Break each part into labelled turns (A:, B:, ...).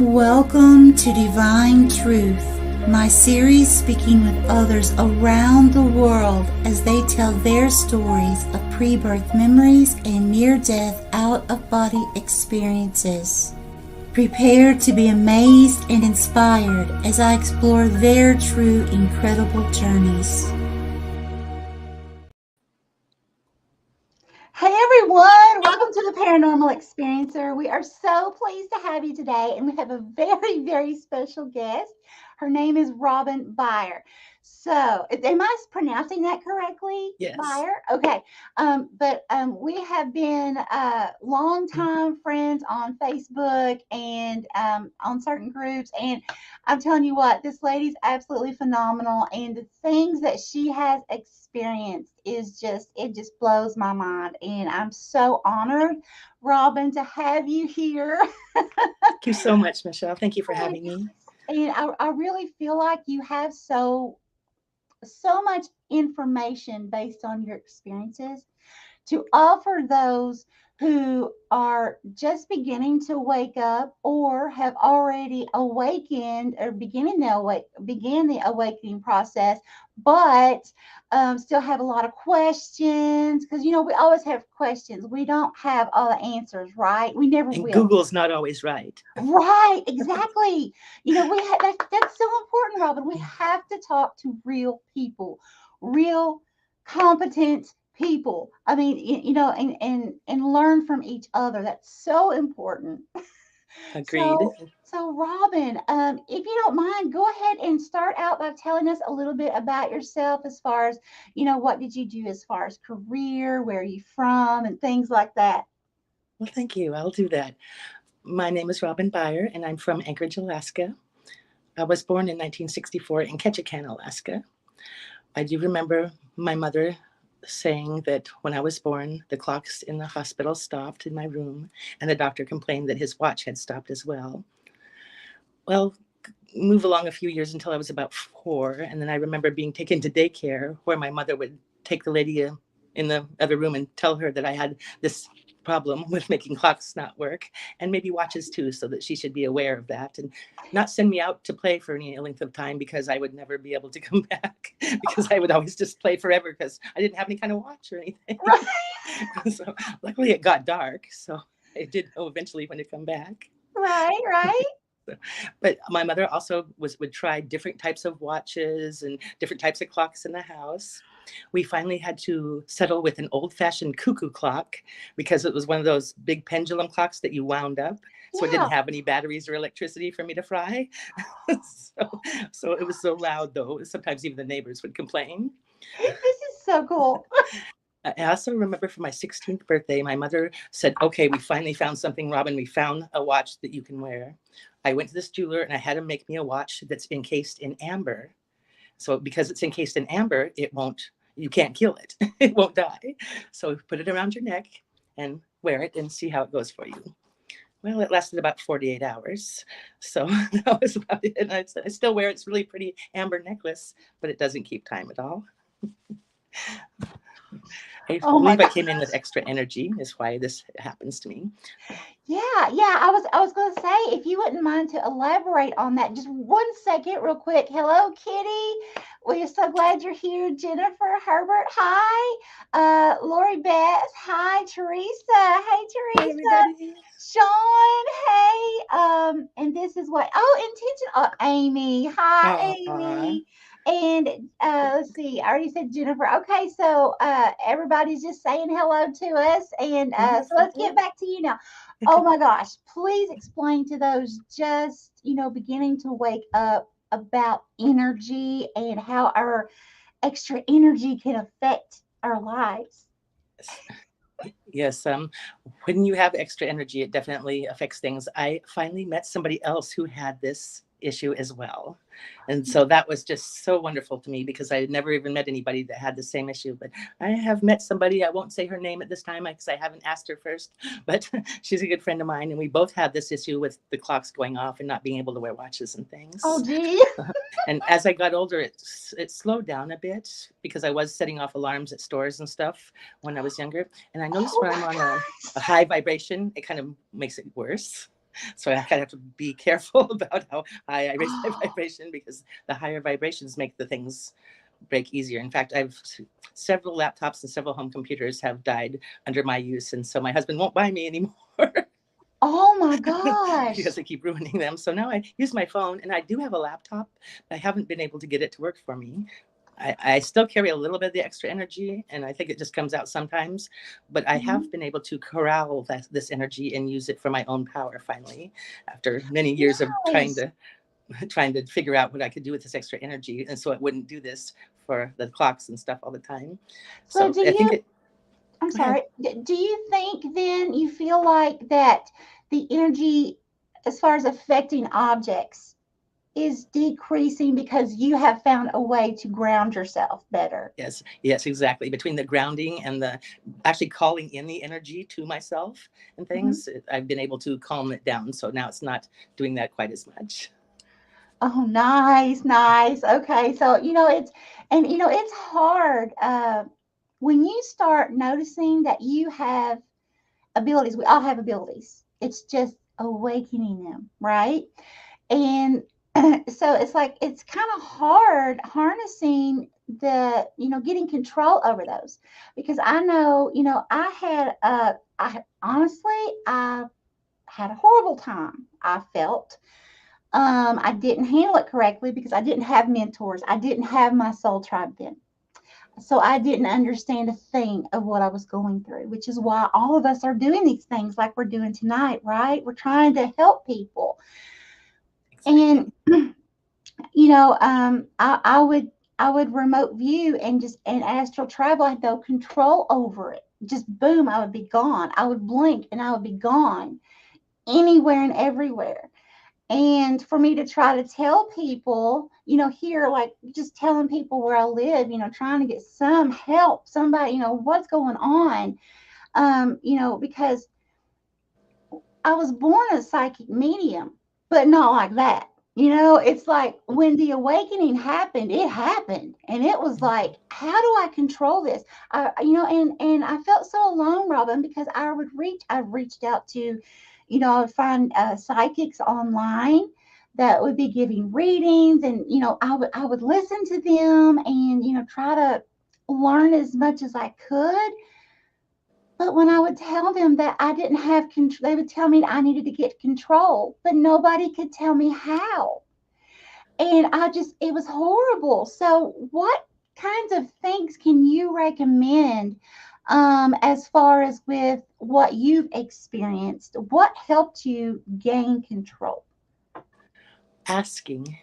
A: Welcome to Divine Truth, my series speaking with others around the world as they tell their stories of pre-birth memories and near-death out-of-body experiences. Prepare to be amazed and inspired as I explore their true, incredible journeys.
B: Hey everyone, welcome to the Paranormal Experiencer. We are so pleased to have you today, and we have a very, very special guest. Her name is Robinbeyer. So, am I pronouncing that correctly?
C: Yes.
B: Beyer? Okay. But we have been longtime friends on Facebook and on certain groups, and I'm telling you what, this lady's absolutely phenomenal, and the things that she has experienced it just blows my mind, and I'm so honored, Robin, to have you here.
C: Thank you so much, Michelle. Thank you for having me.
B: And I really feel like you have so much information based on your experiences to offer those who are just beginning to wake up or have already awakened or began the awakening process, but still have a lot of questions, because we always have questions. We don't have all the answers, right? We never
C: And
B: will.
C: Google's not always right.
B: Right, exactly. That's so important, Robin. We have to talk to real people, real competent people. I mean, and learn from each other. That's so important.
C: Agreed.
B: So Robin, if you don't mind, go ahead and start out by telling us a little bit about yourself, as far as, what did you do as far as career, where are you from, and things like that.
C: Well, thank you. I'll do that. My name is Robin Beyer, and I'm from Anchorage, Alaska. I was born in 1964 in Ketchikan, Alaska. I do remember my mother saying that when I was born, the clocks in the hospital stopped in my room, and the doctor complained that his watch had stopped as well. Well, move along a few years until I was about 4, and then I remember being taken to daycare, where my mother would take the lady in the other room and tell her that I had this problem with making clocks not work, and maybe watches too, so that she should be aware of that and not send me out to play for any length of time, because I would never be able to come back, because I would always just play forever because I didn't have any kind of watch or anything.
B: Right.
C: So luckily it got dark, so I did know eventually when to come back.
B: Right.
C: But my mother also would try different types of watches and different types of clocks in the house. We finally had to settle with an old-fashioned cuckoo clock, because it was one of those big pendulum clocks that you wound up. So It didn't have any batteries or electricity for me to fry. so it was so loud, though. Sometimes even the neighbors would complain.
B: This is so cool.
C: I also remember for my 16th birthday, my mother said, okay, we finally found something, Robin. We found a watch that you can wear. I went to this jeweler and I had him make me a watch that's encased in amber. So because it's encased in amber, you can't kill it. It won't die. So put it around your neck and wear it and see how it goes for you. Well, it lasted about 48 hours. So that was about it. And I still wear it. It's really pretty amber necklace, but it doesn't keep time at all. I believe I came in with extra energy, is why this happens to me.
B: Yeah. I was going to say, if you wouldn't mind to elaborate on that, just 1 second, real quick. Hello, Kitty. We're so glad you're here. Jennifer, Herbert, hi. Lori Beth, hi. Teresa, hey, Teresa.
C: Hey,
B: Sean, hey. And this is what? Amy, hi, Amy. And let's see, I already said Jennifer. Okay, so everybody's just saying hello to us. And so let's get back to you now. Oh my gosh, please explain to those just, beginning to wake up about energy and how our extra energy can affect our lives.
C: Yes. When you have extra energy, it definitely affects things. I finally met somebody else who had this issue as well. And so that was just so wonderful to me, because I had never even met anybody that had the same issue. But I have met somebody, I won't say her name at this time because I haven't asked her first, but she's a good friend of mine. And we both had this issue with the clocks going off and not being able to wear watches and things.
B: Oh, gee.
C: And as I got older, it slowed down a bit, because I was setting off alarms at stores and stuff when I was younger. And I noticed when I'm on a high vibration, it kind of makes it worse. So I kind of have to be careful about how high I raise my vibration, because the higher vibrations make the things break easier. In fact, I've several laptops and several home computers have died under my use, and so my husband won't buy me anymore.
B: Oh my gosh.
C: Because I keep ruining them. So now I use my phone, and I do have a laptop. I haven't been able to get it to work for me. I still carry a little bit of the extra energy, and I think it just comes out sometimes, but I have been able to corral this energy and use it for my own power finally, after many years of trying to figure out what I could do with this extra energy, and so it wouldn't do this for the clocks and stuff all the time.
B: So do
C: I think
B: you, I'm
C: go ahead.
B: sorry, do you think then you feel like that the energy as far as affecting objects is decreasing because you have found a way to ground yourself better?
C: Yes, exactly. Between the grounding and the actually calling in the energy to myself and things, I've been able to calm it down. So now it's not doing that quite as much.
B: Oh, nice, nice. Okay, so it's hard when you start noticing that you have abilities. We all have abilities. It's just awakening them, right? And so it's like it's kind of hard harnessing getting control over those, because I know, I honestly, I had a horrible time. I felt I didn't handle it correctly because I didn't have mentors. I didn't have my soul tribe then. So I didn't understand a thing of what I was going through, which is why all of us are doing these things like we're doing tonight, right? We're trying to help people.
C: Exactly.
B: And I would remote view and astral travel. I had no control over it. Just boom, I would be gone. I would blink and I would be gone anywhere and everywhere. And for me to try to tell people, here, like just telling people where I live, trying to get some help, somebody, what's going on, because I was born a psychic medium, but not like that. It's like when the awakening happened, it happened. And it was like, how do I control this? And I felt so alone, Robin, because I've reached out to, I would find psychics online that would be giving readings, and, I would listen to them and, try to learn as much as I could. But when I would tell them that I didn't have control, they would tell me I needed to get control, but nobody could tell me how. And it was horrible. So, what kinds of things can you recommend as far as with what you've experienced? What helped you gain control?
C: Asking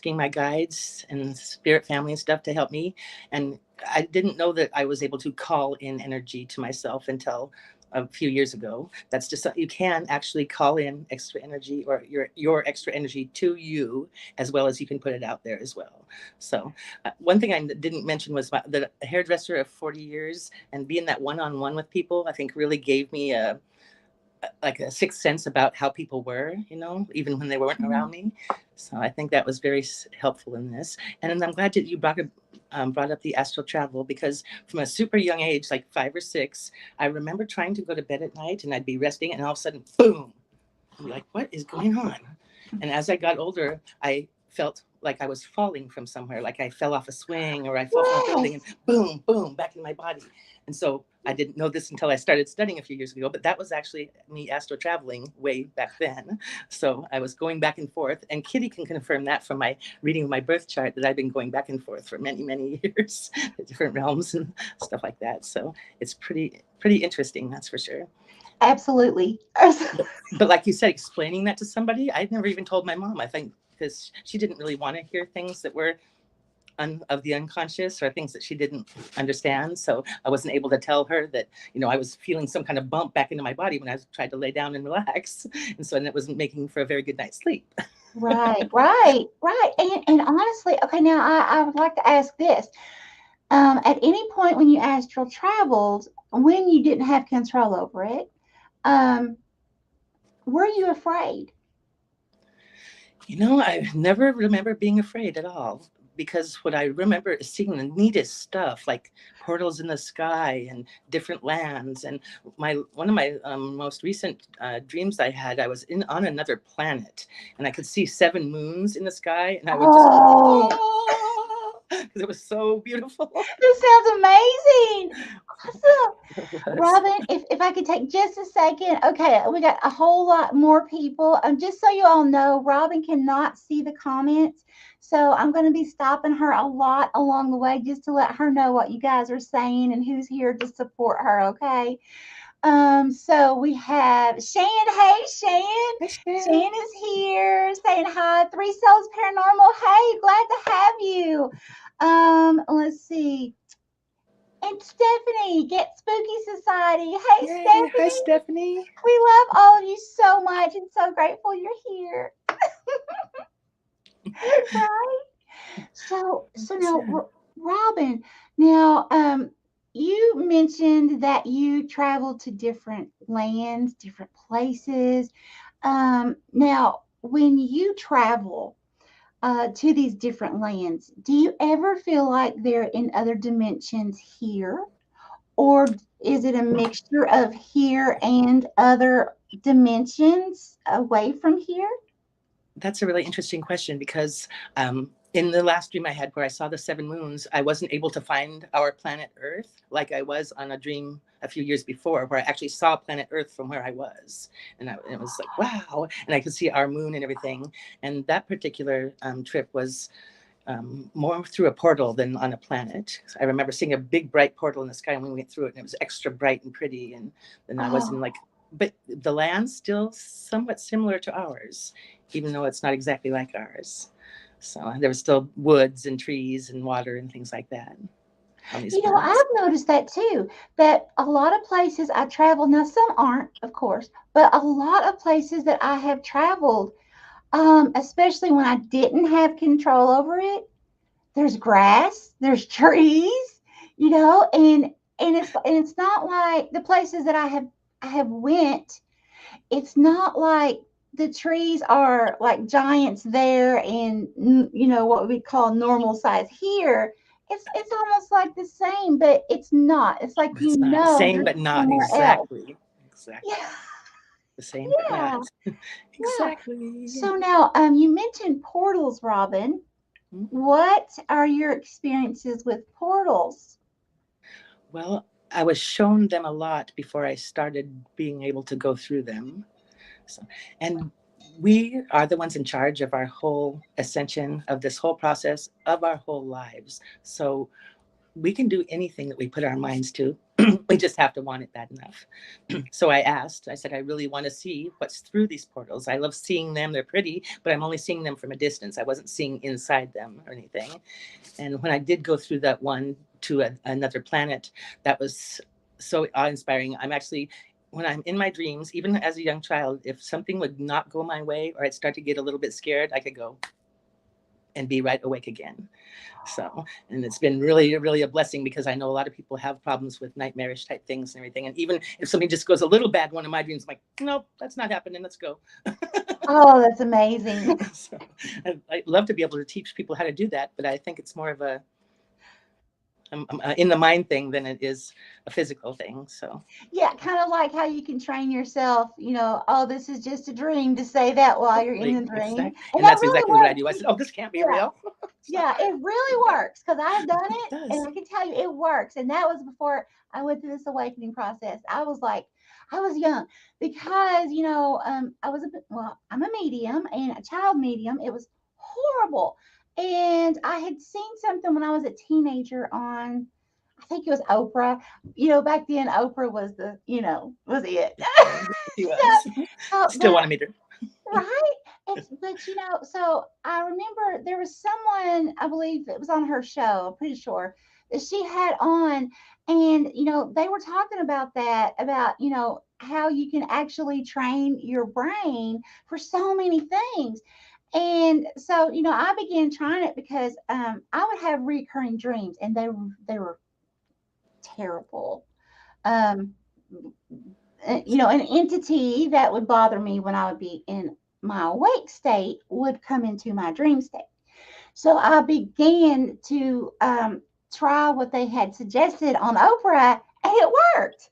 C: my guides and spirit family and stuff to help me. And I didn't know that I was able to call in energy to myself until a few years ago. That's just, you can actually call in extra energy, or your extra energy to you, as well as you can put it out there as well. So one thing I didn't mention was the hairdresser of 40 years, and being that one-on-one with people, I think really gave me like a sixth sense about how people were, even when they weren't around me. So I think that was very helpful in this. And then I'm glad that you brought up the astral travel, because from a super young age, like 5 or 6, I remember trying to go to bed at night, and I'd be resting, and all of a sudden, boom, I'm like, what is going on? And as I got older, I felt like I was falling from somewhere, like I fell off a swing, or I fell from a building, and boom, boom, back in my body. And so I didn't know this until I started studying a few years ago, but that was actually me astral traveling way back then. So I was going back and forth, and Kitty can confirm that from my reading of my birth chart, that I've been going back and forth for many, many years, different realms and stuff like that. So it's pretty interesting, that's for sure.
B: Absolutely.
C: But like you said, explaining that to somebody, I'd never even told my mom, I think, because she didn't really want to hear things that were of the unconscious, or things that she didn't understand. So I wasn't able to tell her that, I was feeling some kind of bump back into my body when I tried to lay down and relax. And so it wasn't making for a very good night's sleep.
B: Right. And honestly, okay, now I would like to ask this. At any point when you astral traveled, when you didn't have control over it, were you afraid?
C: I never remember being afraid at all. because what I remember is seeing the neatest stuff, like portals in the sky and different lands. And one of my most recent dreams I had, I was on another planet, and I could see 7 moons in the sky, and I would just, because it was so beautiful.
B: This sounds amazing. Awesome.
C: It was.
B: Robin, if I could take just a second. Okay, we got a whole lot more people. Just so you all know, Robin cannot see the comments. So I'm going to be stopping her a lot along the way just to let her know what you guys are saying and who's here to support her, okay? So we have Shan. Hey, Shan.
C: Hi, Shan.
B: Shan is here saying hi. 3 Souls Paranormal. Hey, glad to have you. Let's see. And Stephanie, Get Spooky Society. Hey,
C: Yay.
B: Stephanie.
C: Hi, Stephanie.
B: We love all of you so much and so grateful you're here. Right? So now, Robin, now, you mentioned that you traveled to different lands, different places. Now, when you travel to these different lands, do you ever feel like they're in other dimensions here? Or is it a mixture of here and other dimensions away from here?
C: That's a really interesting question, because in the last dream I had where I saw the 7 moons, I wasn't able to find our planet Earth like I was on a dream a few years before, where I actually saw planet Earth from where I was. And it was like, wow. And I could see our moon and everything. And that particular trip was more through a portal than on a planet. I remember seeing a big bright portal in the sky, and we went through it, and it was extra bright and pretty. And then I was in like, but the land's still somewhat similar to ours, even though it's not exactly like ours. So there was still woods and trees and water and things like that.
B: You know, I've noticed that too, that a lot of places I travel, now some aren't, of course, but a lot of places that I have traveled, especially when I didn't have control over it, there's grass, there's trees, you know, and it's not like the places that I have went, it's not like the trees are like giants there and you know what we call normal size here. It's almost like the same, but it's not. It's like,
C: it's not the same, but not exactly.
B: Else.
C: Exactly.
B: Yeah.
C: The same,
B: Yeah.
C: but not. Exactly.
B: Yeah. So now, you mentioned portals, Robin. Mm-hmm. What are your experiences with portals?
C: Well, I was shown them a lot before I started being able to go through them. So, and we are the ones in charge of our whole ascension, of this whole process, of our whole lives. So we can do anything that we put our minds to. We just have to want it bad enough. So I said, I really want to see what's through these portals. I love seeing them. They're pretty, but I'm only seeing them from a distance. I wasn't seeing inside them or anything. And when I did go through that one to another planet, that was so awe-inspiring. I'm actually, when I'm in my dreams, even as a young child, if something would not go my way or I'd start to get a little bit scared, I could go and be right awake again. So, and it's been really, really a blessing, because I know a lot of people have problems with nightmarish type things and everything. And even if something just goes a little bad, one of my dreams, I'm like, nope, that's not happening. Let's go.
B: Oh, that's amazing.
C: So, I'd love to be able to teach people how to do that, but I think it's more of a in the mind thing than it is a physical thing. So
B: yeah, kind of like how you can train yourself, you know, oh, this is just a dream, to say that while you're in the dream.
C: Exactly. And that's really exactly what I do. I said, oh, this can't be real.
B: Yeah, it really works, because I've done it, and I can tell you it works. And that was before I went through this awakening process. I was like, I was young, because, you know, I'm a medium and a child medium. It was horrible. And I had seen something when I was a teenager on, I think it was Oprah. You know, back then Oprah was the, you know, was it.
C: She was. Still want to meet her.
B: Right? But, you know, so I remember there was someone, I believe it was on her show, I'm pretty sure, that she had on, and, you know, they were talking about that, about, you know, how you can actually train your brain for so many things. And so, you know, I began trying it, because I would have recurring dreams, and they were terrible. You know, an entity that would bother me when I would be in my awake state would come into my dream state. So I began to try what they had suggested on Oprah, and it worked.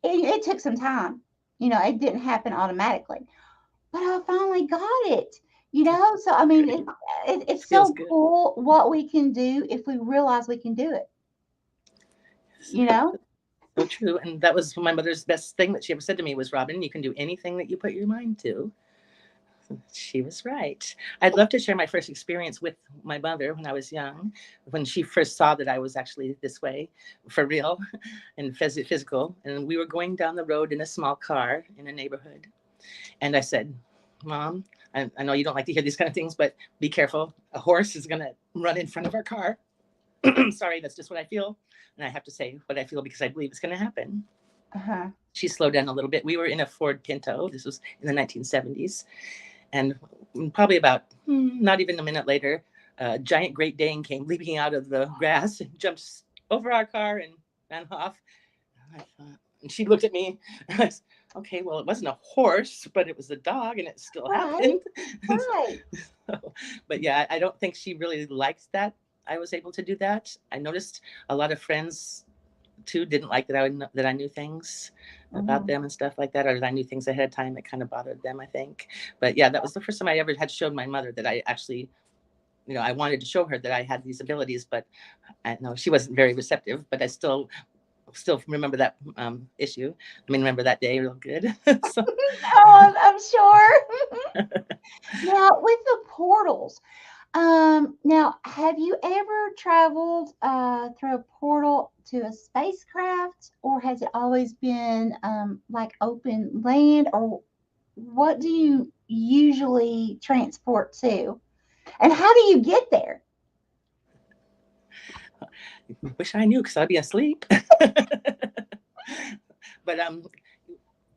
B: It took some time. It didn't happen automatically, but I finally got it. So I mean, it's
C: Feels
B: so
C: good.
B: cool what we can do if we realize we can do it.
C: So true. And that was my mother's best thing that she ever said to me was, Robin, you can do anything that you put your mind to. She was right. I'd love to share my first experience with my mother when I was young, when she first saw that I was actually this way, for real, and physical. And we were going down the road in a small car in a neighborhood. And I said, Mom, I know you don't like to hear these kind of things, but be careful. A horse is going to run in front of our car. Sorry, that's just what I feel. And I have to say what I feel because I believe it's going to happen.
B: Uh-huh.
C: She slowed down a little bit. We were in a Ford Pinto. This was in the 1970s. And probably about not even a minute later, a giant Great Dane came leaping out of the grass and jumped over our car and ran off. And she looked at me. And I said, okay, well, it wasn't a horse, but it was a dog, and it still happened.
B: Right.
C: But yeah, I don't think she really liked that I was able to do that. I noticed a lot of friends too didn't like that I knew things about them and stuff like that, or that I knew things ahead of time. It kind of bothered them, I think. But yeah, that was the first time I ever had showed my mother that I actually, I wanted to show her that I had these abilities, but I know she wasn't very receptive. But I still remember that issue. Remember that day real good. So.
B: Oh, I'm sure. Now, with the portals, now, have you ever traveled through a portal to a spacecraft, or has it always been like open land, or what do you usually transport to? And how do you get there?
C: Wish I knew because I'd be asleep. But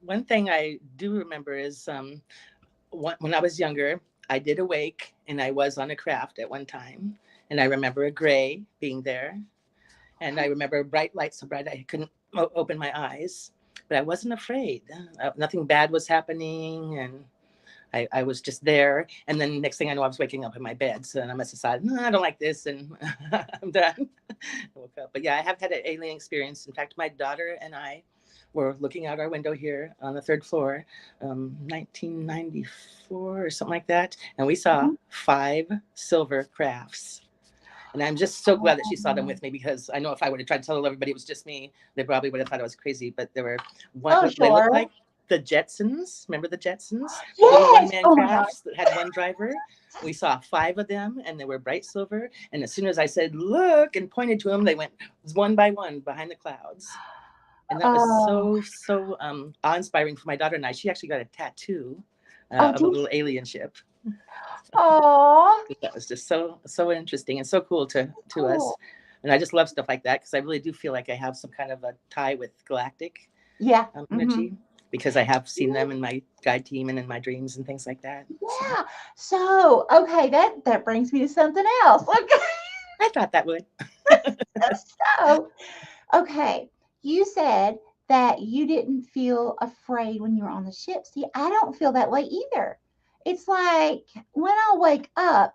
C: one thing I do remember is when I was younger, I did awake and I was on a craft at one time. And I remember a gray being there. And I remember bright lights so bright I couldn't open my eyes. But I wasn't afraid. Nothing bad was happening. And I was just there. And then next thing I know, I was waking up in my bed. So then I must have decided, no, I don't like this. And I'm done. I woke up. But yeah, I have had an alien experience. In fact, my daughter and I were looking out our window here on the third floor, 1994 or something like that. And we saw 5 silver crafts. And I'm just so glad that she saw them with me, because I know if I would have tried to tell everybody it was just me, they probably would have thought I was crazy. But there were they looked like the Jetsons. Remember the Jetsons?
B: Yes.
C: One-man crafts that had one driver. We saw 5 of them, and they were bright silver. And as soon as I said, look, and pointed to them, they went one by one behind the clouds. And that was so awe-inspiring for my daughter and I. She actually got a tattoo of a little alien ship.
B: Oh,
C: that was just so interesting and so cool to us. And I just love stuff like that, because I really do feel like I have some kind of a tie with galactic energy, because I have seen them in my guide team and in my dreams and things like that.
B: Yeah. So okay, that brings me to something else. Okay.
C: I thought that would.
B: So, okay, you said that you didn't feel afraid when you were on the ship. See, I don't feel that way either. It's like when I wake up,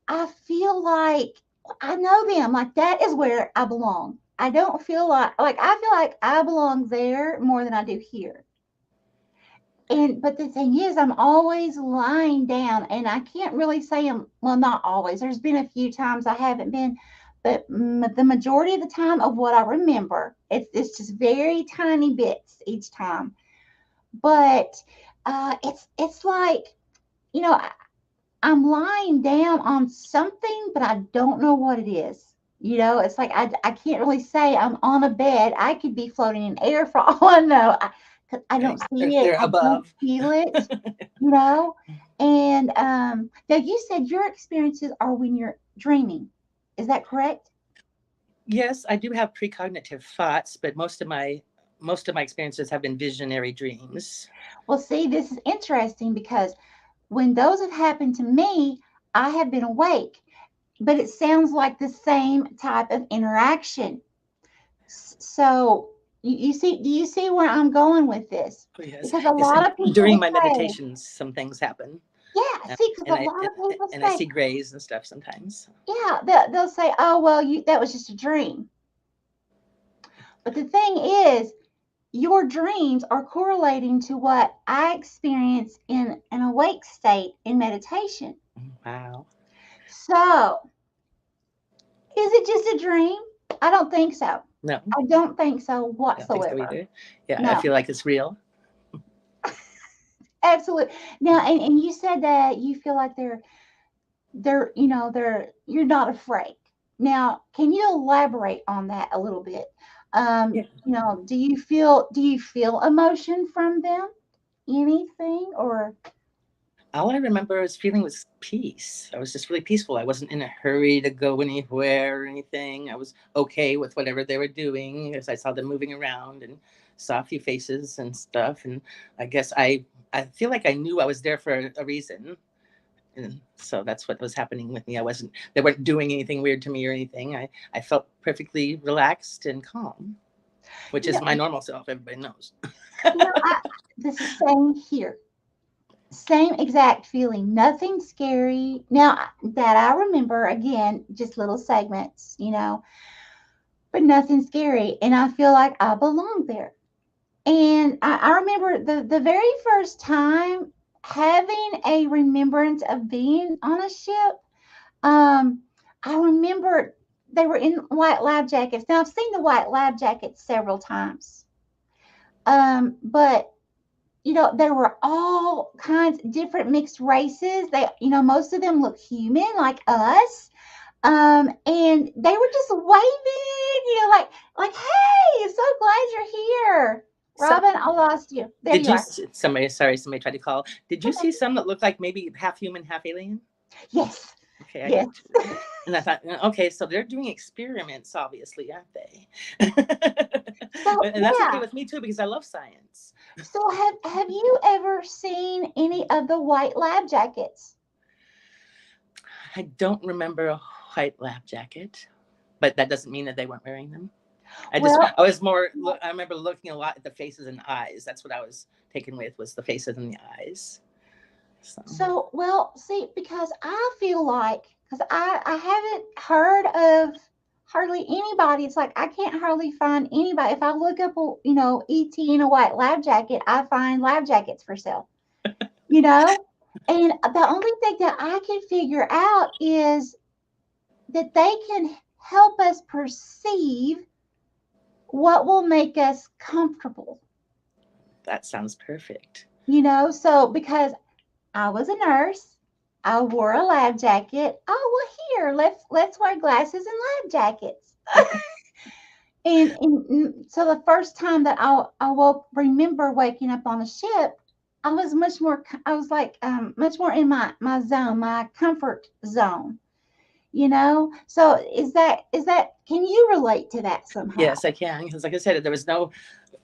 B: I feel like I know them. Like that is where I belong. I don't feel like I feel like I belong there more than I do here. But the thing is, I'm always lying down, and I can't really say not always. There's been a few times I haven't been, but the majority of the time of what I remember, it's just very tiny bits each time. But it's like, I'm lying down on something, but I don't know what it is. It's like I can't really say I'm on a bed. I could be floating in air for all I know. I don't see it. I don't feel it, And now you said your experiences are when you're dreaming. Is that correct?
C: Yes, I do have precognitive thoughts, but most of my experiences have been visionary dreams.
B: Well, see, this is interesting, because when those have happened to me, I have been awake, but it sounds like the same type of interaction. So do you see where I'm going with this?
C: Yes.
B: Because a lot of people
C: during my meditations, some things happen.
B: Yeah, see, because a lot of people
C: And I
B: say,
C: see grays and stuff sometimes.
B: yeah, they'll say, oh, well, that was just a dream. But the thing is, your dreams are correlating to what I experience in an awake state in meditation.
C: Wow.
B: So, is it just a dream? I don't think so.
C: No,
B: I don't think so
C: I don't think so
B: whatsoever.
C: either. Yeah, I
B: No,
C: feel like it's real.
B: absolutely. Now, and you said that you feel like you're not afraid. Now, can you elaborate on that a little bit?
C: Yeah.
B: Do you feel emotion from them? Anything or
C: All I remember is feeling was peace. I was just really peaceful. I wasn't in a hurry to go anywhere or anything. I was okay with whatever they were doing as I saw them moving around and saw a few faces and stuff. And I guess I feel like I knew I was there for a reason. And so that's what was happening with me. They weren't doing anything weird to me or anything. I felt perfectly relaxed and calm, which
B: you
C: is
B: know,
C: my normal self. Everybody knows.
B: the same here. Same exact feeling. Nothing scary. Now that I remember, again, just little segments, but nothing scary. And I feel like I belong there. And I remember the very first time having a remembrance of being on a ship. I remember they were in white lab jackets. Now I've seen the white lab jackets several times. But there were all kinds different mixed races. Most of them look human like us. And they were just waving, like, hey, I'm so glad you're here. Robin, I lost you. There
C: Did
B: you
C: you?
B: are.
C: Somebody tried to call. Did you see some that looked like maybe half human, half alien?
B: Yes.
C: Okay, I
B: Yes.
C: did too. And I thought, okay, so they're doing experiments, obviously, aren't they?
B: So
C: And that's okay
B: yeah.
C: with me too because I love science.
B: So have you ever seen any of the white lab jackets?
C: I don't remember a white lab jacket, but that doesn't mean that they weren't wearing them.
B: Well,
C: I remember looking a lot at the faces and eyes. That's what I was taken with, was the faces and the eyes.
B: well, see, because I feel like, because I haven't heard of hardly anybody. It's like I can't hardly find anybody. If I look up, ET in a white lab jacket, I find lab jackets for sale. You know, and the only thing that I can figure out is that they can help us perceive what will make us comfortable.
C: That sounds perfect.
B: So because I was a nurse. I wore a lab jacket. Oh, well, here, let's wear glasses and lab jackets. and so the first time that I remember waking up on a ship, I was much more. I was like much more in my zone, my comfort zone. So is that? Can you relate to that somehow?
C: Yes, I can. Because like I said,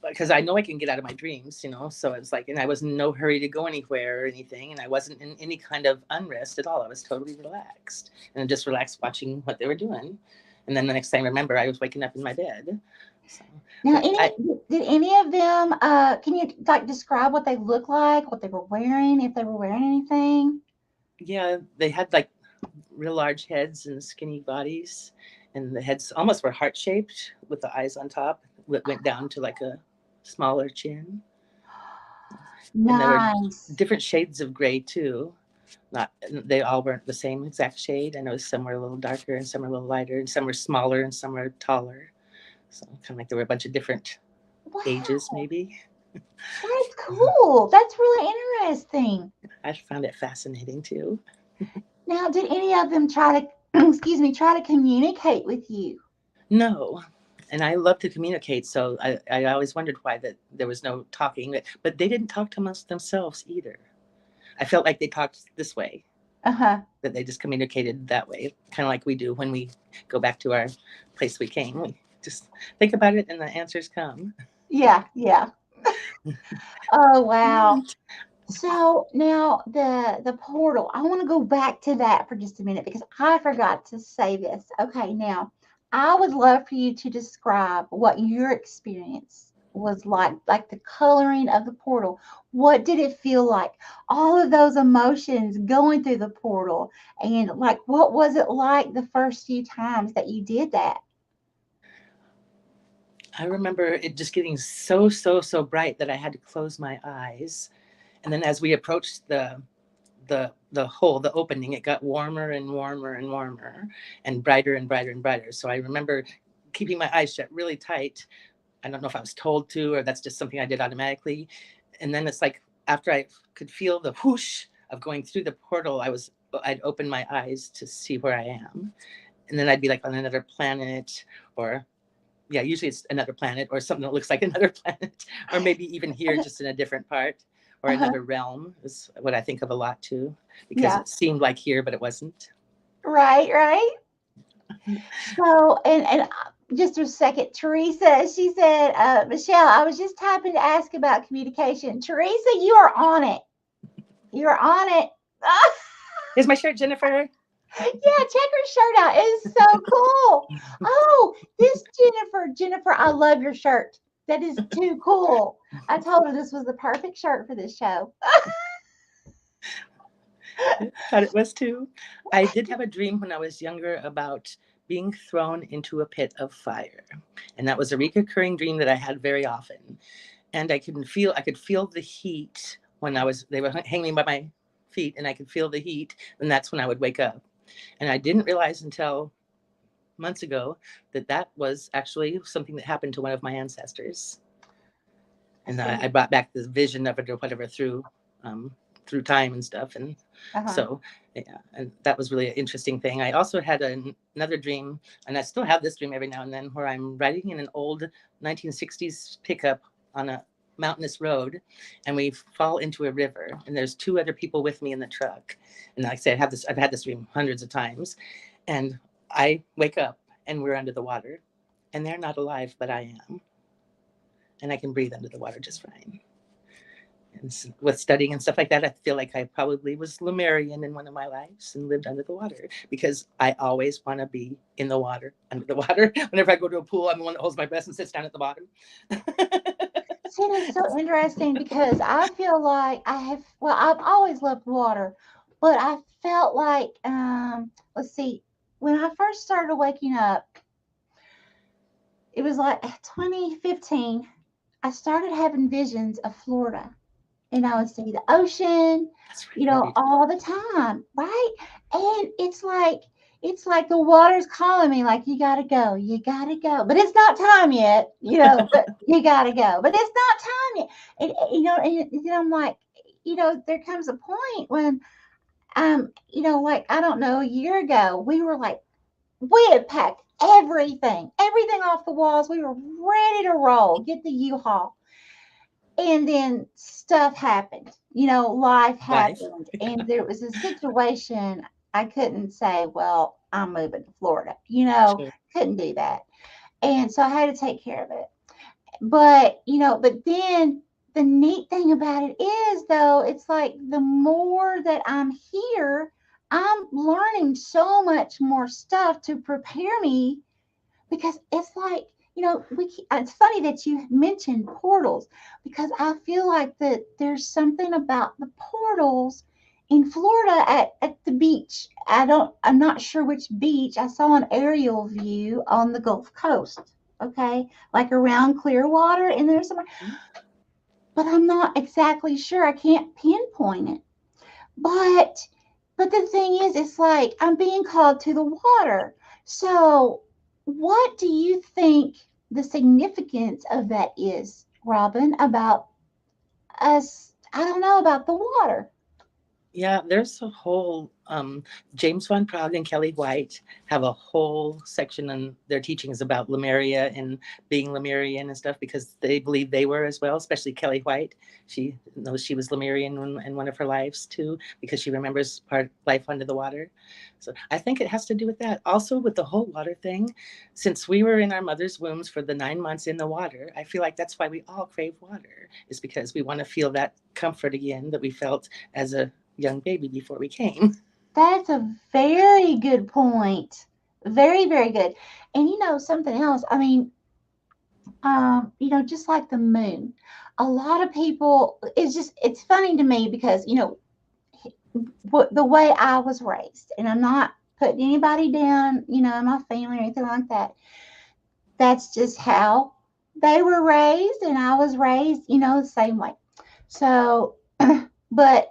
C: because I know I can get out of my dreams, so it's like, and I was in no hurry to go anywhere or anything. And I wasn't in any kind of unrest at all. I was totally relaxed and just relaxed watching what they were doing. And then the next time I remember, I was waking up in my bed. So,
B: Now, did any of them, can you describe what they look like, what they were wearing, if they were wearing anything?
C: yeah, they had like real large heads and skinny bodies, and the heads almost were heart shaped with the eyes on top that went down to like a smaller chin. And there were
B: Nice.
C: different shades of gray too. They all weren't the same exact shade. I know some were a little darker and some were a little lighter, and some were smaller and some were taller. So kind of like there were a bunch of different ages,
B: Wow,
C: maybe.
B: that's cool. That's really interesting.
C: I found it fascinating too.
B: Now, did any of them try to, excuse me, try to communicate with you?
C: No. And I love to communicate, so I always wondered why that there was no talking, but they didn't talk amongst themselves either. I felt like they talked this way,
B: Uh-huh.
C: that they just communicated that way, kind of like we do when we go back to our place we came. We just think about it and the answers come.
B: Yeah, yeah. Oh, wow. So now the portal, I want to go back to that for just a minute because I forgot to say this. Okay, now I would love for you to describe what your experience was like the coloring of the portal. What did it feel like? All of those emotions going through the portal, and like, what was it like the first few times that you did that?
C: I remember it just getting so bright that I had to close my eyes. And then as we approached the hole, the opening, it got warmer and warmer and warmer and brighter and brighter and brighter. So I remember keeping my eyes shut really tight. I don't know if I was told to, or that's just something I did automatically. And then it's like after I could feel the whoosh of going through the portal, I'd open my eyes to see where I am. And then I'd be like on another planet, or yeah, usually it's another planet or something that looks like another planet, or maybe even here, just in a different part, or
B: Uh-huh.
C: another realm is what I think of a lot too, because
B: Yeah.
C: it seemed like here, but it wasn't.
B: Right, right. So, and just a second, Teresa, she said, Michelle, I was just typing to ask about communication. Teresa, you are on it. You're on it.
C: Here's my shirt, Jennifer.
B: Yeah, check her shirt out. It's so cool. Oh, this Jennifer, I love your shirt. That is too cool. I told her this was the perfect shirt for this show.
C: Thought it was too. I did have a dream when I was younger about being thrown into a pit of fire, and that was a recurring dream that I had very often. And I could feel the heat when they were hanging by my feet, and I could feel the heat, and that's when I would wake up. And I didn't realize until months ago that that was actually something that happened to one of my ancestors. And I brought back this vision of it or whatever through time and stuff. And
B: Uh-huh.
C: so, yeah, and that was really an interesting thing. I also had another dream, and I still have this dream every now and then, where I'm riding in an old 1960s pickup on a mountainous road, and we fall into a river, and there's two other people with me in the truck. And like I said, I've had this dream hundreds of times, and I wake up and we're under the water, and they're not alive, but I am, and I can breathe under the water just fine. And with studying and stuff like that, I feel like I probably was Lemurian in one of my lives and lived under the water, because I always want to be in the water, under the water. Whenever I go to a pool, I'm the one that holds my breath and sits down at the bottom.
B: See, it's so interesting because I feel like I've always loved water, but I felt like, let's see, when I first started waking up, it was like 2015, I started having visions of Florida, and I would see the ocean,
C: That's right.
B: all the time, right? And it's like the water's calling me, like, you gotta go, you gotta go. But it's not time yet, but you gotta go. But it's not time yet. And I'm like, there comes a point when like, I don't know, a year ago, we had packed everything off the walls. We were ready to roll, get the U-Haul. And then stuff happened, life
C: Life.
B: happened. And there was a situation I couldn't say, well, I'm moving to Florida,
C: Sure.
B: couldn't do that. And so I had to take care of it. But then the neat thing about it is, though, it's like the more that I'm here, I'm learning so much more stuff to prepare me, because it's like, it's funny that you mentioned portals, because I feel like that there's something about the portals in Florida at the beach. I'm not sure which beach. I saw an aerial view on the Gulf Coast, okay, like around Clearwater, and there's somewhere, but I'm not exactly sure. I can't pinpoint it. But the thing is, it's like I'm being called to the water. So, what do you think the significance of that is, Robin, about us? I don't know about the water.
C: Yeah, there's a whole James Van Prague and Kelly White have a whole section on their teachings about Lemuria and being Lemurian and stuff, because they believe they were as well, especially Kelly White. She knows she was Lemurian in one of her lives too, because she remembers part life under the water. So I think it has to do with that. Also with the whole water thing, since we were in our mother's wombs for the 9 months in the water, I feel like that's why we all crave water, is because we want to feel that comfort again that we felt as a young baby before we came.
B: That's a very good point. Very, very good. And something else. I mean, just like the moon. A lot of people, it's funny to me because, the way I was raised, and I'm not putting anybody down, in my family or anything like that. That's just how they were raised, and I was raised, the same way. So, but,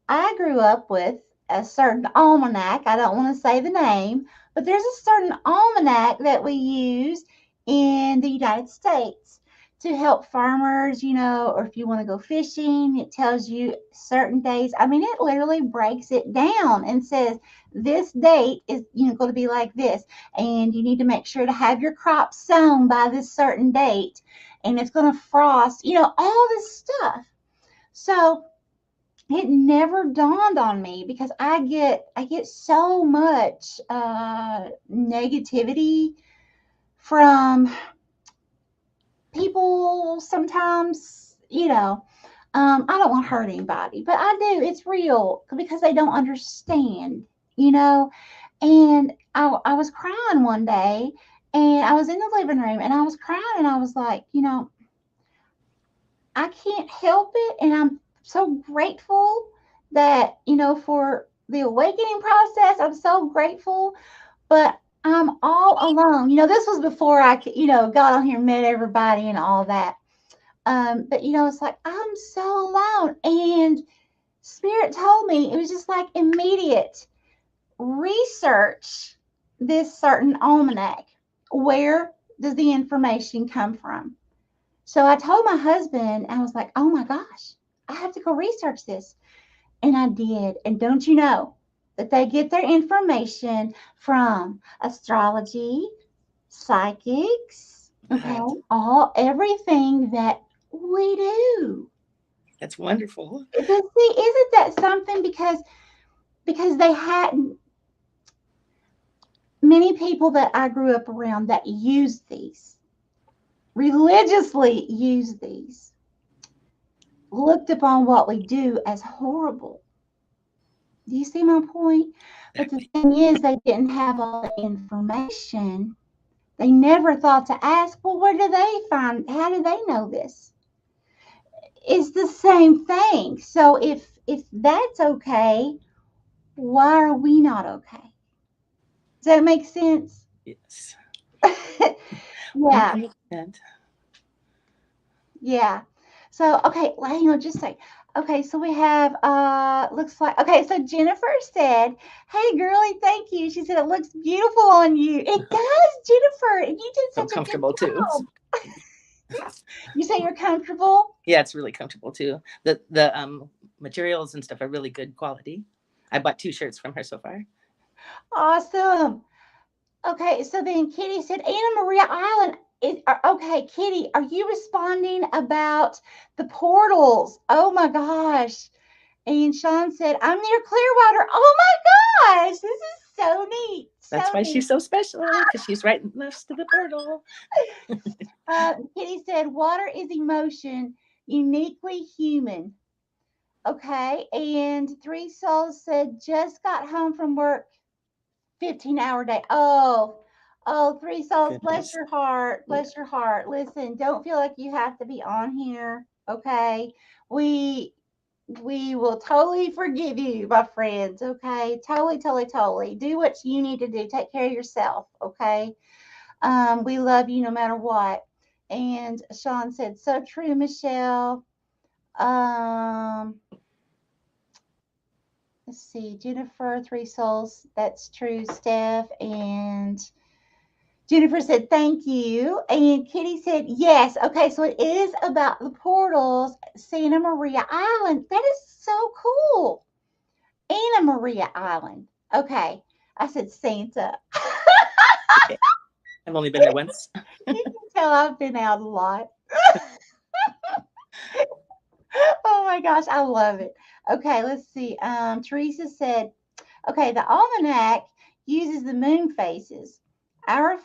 B: I grew up with a certain almanac. I don't want to say the name, but there's a certain almanac that we use in the United States to help farmers, or if you want to go fishing, it tells you certain days. I mean, it literally breaks it down and says this date is, going to be like this, and you need to make sure to have your crop sown by this certain date, and it's going to frost, all this stuff. So it never dawned on me because I get so much negativity from people sometimes, I don't want to hurt anybody, but I do. It's real because they don't understand, you know. And I was crying one day, and I was in the living room, and I was crying, and I was like, I can't help it, and I'm so grateful that, for the awakening process. I'm so grateful, but I'm all alone. This was before I, got on here and met everybody and all that. But it's like I'm so alone, and Spirit told me it was just like immediate research this certain almanac. Where does the information come from? So I told my husband, I was like, oh my gosh, I have to go research this. And I did. And don't you know that they get their information from astrology, psychics, okay, everything that we do.
C: That's wonderful.
B: But see, isn't that something? Because they hadn't, many people that I grew up around that used these, religiously used these, looked upon what we do as horrible. Do you see my point? But the thing is, they didn't have all the information. They never thought to ask, well, where do they find, how do they know this? It's the same thing. So if that's okay, why are we not okay? Does that make sense?
C: Yes.
B: Yeah.
C: 100%.
B: Yeah. So, okay, hang on just a sec. Okay, so we have, looks like, okay, so Jennifer said, hey, girly, thank you. She said, it looks beautiful on you. It does, Jennifer. And you did
C: So
B: such a good
C: comfortable too.
B: job. You say you're comfortable?
C: Yeah, it's really comfortable too. The materials and stuff are really good quality. I bought 2 shirts from her so far.
B: Awesome. Okay, so then Kitty said, Anna Maria Island. Okay, Kitty, are you responding about the portals? Oh my gosh. And Sean said, I'm near Clearwater. Oh my gosh, this is so neat.
C: That's why she's so special, because she's right next to the portal.
B: Kitty said, water is emotion, uniquely human. Okay, and Three Souls said, just got home from work, 15-hour day. Oh, Three Souls, bless
C: Goodness.
B: your heart. Bless your heart. Listen, don't feel like you have to be on here. Okay. We will totally forgive you, my friends. Okay. Totally, totally, totally. Do what you need to do. Take care of yourself. Okay. We love you no matter what. And Sean said, so true, Michelle. Let's see, Jennifer, Three Souls, that's true, Steph. And Jennifer said, thank you. And Kitty said, yes. Okay, so it is about the portals, Santa Maria Island. That is so cool. Anna Maria Island. Okay, I said Santa.
C: Okay. I've only been there once.
B: You can tell I've been out a lot. Oh my gosh, I love it. Okay, let's see. Teresa said, okay, the almanac uses the moon phases. Our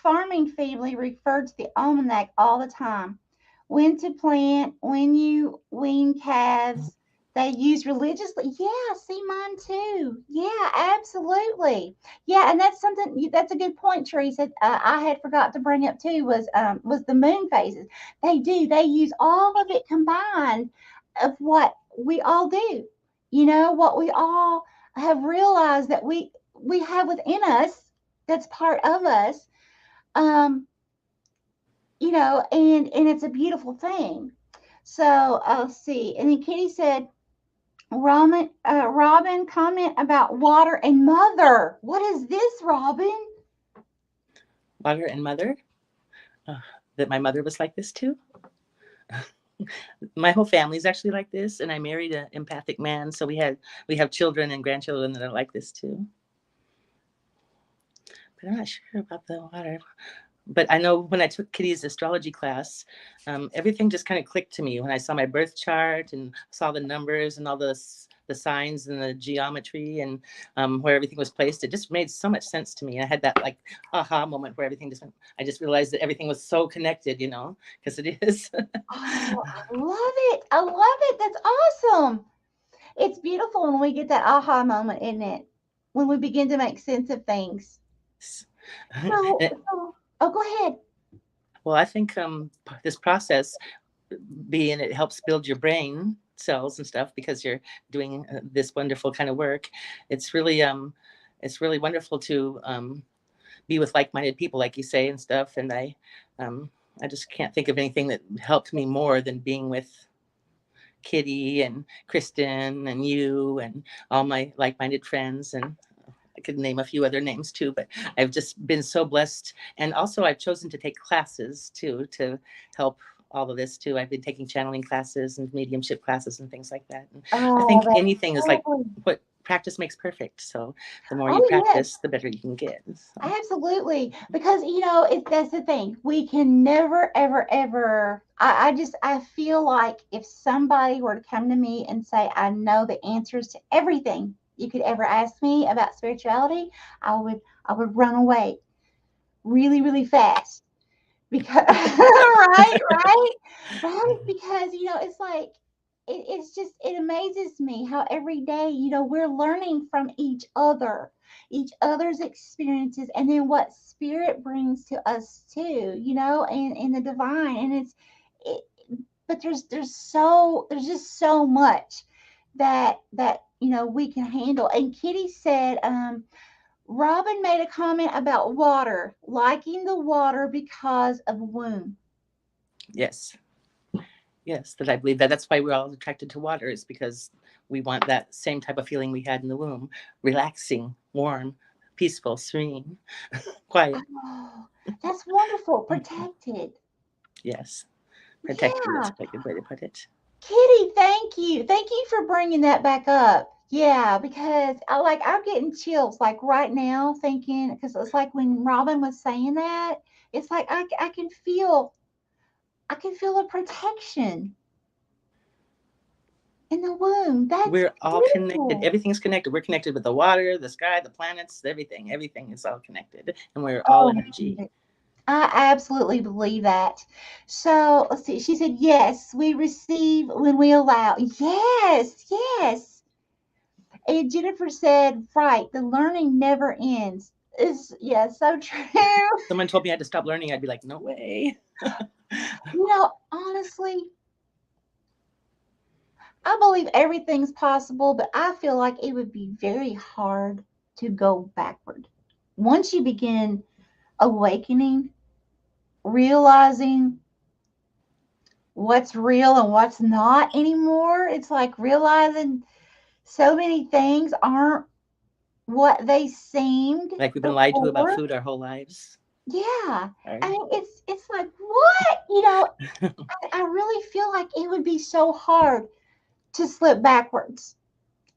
B: farming family referred to the almanac all the time. When to plant, when you wean calves, They use religiously. Yeah, see mine too. Yeah, absolutely. Yeah, and that's something that's a good point, Teresa. I had forgot to bring up too was the moon phases. They do. They use all of it combined of what we all do. You know, what we all have realized that we have within us that's part of us. Um, you know, and it's a beautiful thing. So I'll see. And then Kitty said Robin, comment about water and mother. What is this, Robin?
C: Water and mother. That my mother was like this too. My whole family's actually like this, and I married an empathic man, so we have children and grandchildren that are like this too. But I'm not sure about the water. But I know when I took Kitty's astrology class, everything just kind of clicked to me when I saw my birth chart and saw the numbers and all the signs and the geometry and where everything was placed. It just made so much sense to me. I had that like aha moment where everything just went, I just realized that everything was so connected, you know, because it is.
B: Oh, I love it. I love it. That's awesome. It's beautiful when we get that aha moment, isn't it? When we begin to make sense of things. So, oh, go ahead.
C: Well, I think this process being it helps build your brain cells and stuff because you're doing this wonderful kind of work. It's really wonderful to be with like-minded people, like you say, and stuff. And I just can't think of anything that helped me more than being with Kitty and Kristen and you and all my like-minded friends. And I could name a few other names too, but I've just been so blessed. And also I've chosen to take classes too, to help all of this too. I've been taking channeling classes and mediumship classes and things like that. And I
B: Oh,
C: think
B: that's
C: anything is like
B: lovely.
C: what practice makes perfect. So the more you
B: Oh, yes.
C: practice, the better you can get. So.
B: Absolutely. Because, you know, that's the thing. We can never, ever, ever. I feel like if somebody were to come to me and say, I know the answers to everything you could ever ask me about spirituality, I would run away really, really fast. Because, right. Because, you know, it's like, it's just, it amazes me how every day, you know, we're learning from each other's experiences, and then what spirit brings to us too, you know, and the divine. And it, but there's just so much that, you know, we can handle. And Kitty said, Robin made a comment about water, liking the water because of womb.
C: Yes. Yes, that I believe that's why we're all attracted to water, is because we want that same type of feeling we had in the womb, relaxing, warm, peaceful, serene, quiet.
B: Oh, that's wonderful. Protected.
C: Yes, protected. That's
B: Yeah.
C: a good way to put it.
B: Kitty, thank you. Thank you for bringing that back up. Yeah, because I'm getting chills like right now thinking, because it's like when Robin was saying that, it's like I can feel a protection in the womb. That's
C: We're all connected.
B: beautiful.
C: Everything's connected. We're connected with the water, the sky, the planets, everything. Everything is all connected, and we're all
B: Oh,
C: energy.
B: I absolutely believe that. So let's see. She said, yes, we receive when we allow. Yes, yes. And Jennifer said, right, the learning never ends. Is yeah, so true.
C: Someone told me I had to stop learning. I'd be like, no way.
B: You know, honestly, I believe everything's possible, but I feel like it would be very hard to go backward. Once you begin awakening, realizing what's real and what's not anymore, it's like realizing so many things aren't what they seemed
C: Like we've been lied to about
B: before.
C: food our whole lives.
B: Yeah.
C: Right?
B: I mean, it's like what? You know, I really feel like it would be so hard to slip backwards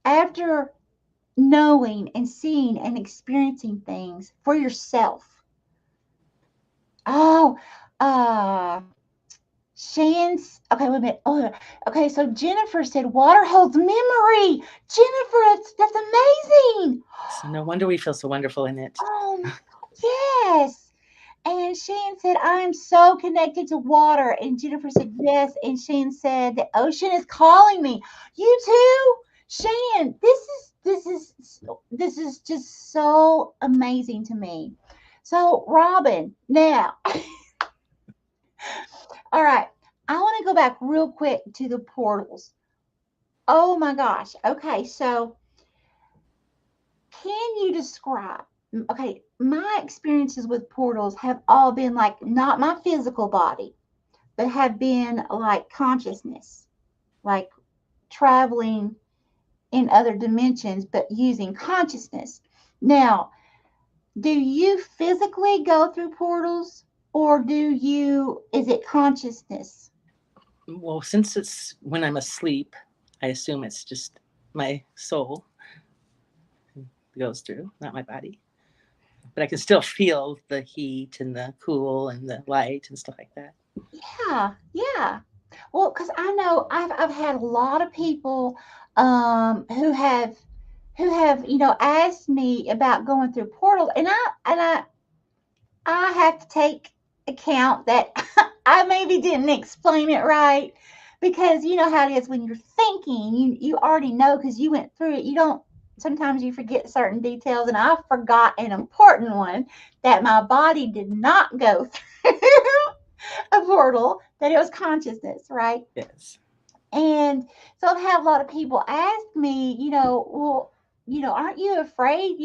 B: after knowing and seeing and experiencing things for yourself. Oh, uh Shan's okay, wait a minute. Oh, okay, so Jennifer said water holds memory. Jennifer, that's amazing.
C: So no wonder we feel so wonderful in it.
B: Oh my God, yes. And Shane said, I am so connected to water. And Jennifer said, yes. And Shane said, the ocean is calling me. You too, Shane. This is just so amazing to me. So, Robin, now, all right, I want to go back real quick to the portals. Oh my gosh. Okay, so can you describe? Okay, my experiences with portals have all been like not my physical body, but have been like consciousness, like traveling in other dimensions, but using consciousness. Now, do you physically go through portals, or is it consciousness?
C: Well, since it's when I'm asleep, I assume it's just my soul goes through, not my body. But I can still feel the heat and the cool and the light and stuff like that.
B: Yeah, yeah. Well, because I know I've had a lot of people who have asked me about going through portals, and I have to take account that I maybe didn't explain it right, because you know how it is when you're thinking, you already know because you went through it. You don't Sometimes you forget certain details, and I forgot an important one, that my body did not go through a portal, that it was consciousness, right?
C: Yes.
B: And so I've had a lot of people ask me, well, aren't you afraid?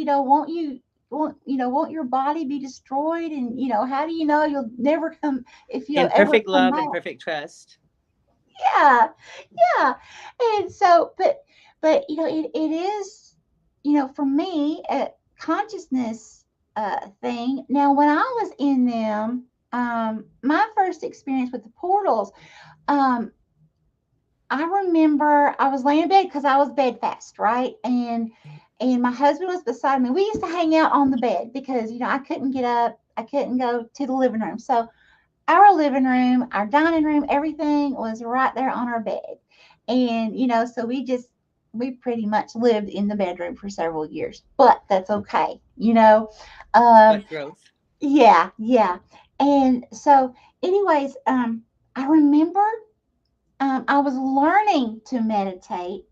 B: Won't your body be destroyed? And how do you know you'll never come, if you'll
C: In
B: ever
C: perfect
B: come
C: love and
B: back?
C: perfect trust.
B: Yeah, yeah. And so, but it is, for me, a consciousness thing. Now, when I was in them, my first experience with the portals, um, I remember I was laying in bed because I was bedfast, right? And my husband was beside me. We used to hang out on the bed because I couldn't get up. I couldn't go to the living room. So our living room, our dining room, everything was right there on our bed. And so we pretty much lived in the bedroom for several years, but that's okay. Um,
C: But growth.
B: yeah, yeah. And so, anyways, I remember I was learning to meditate,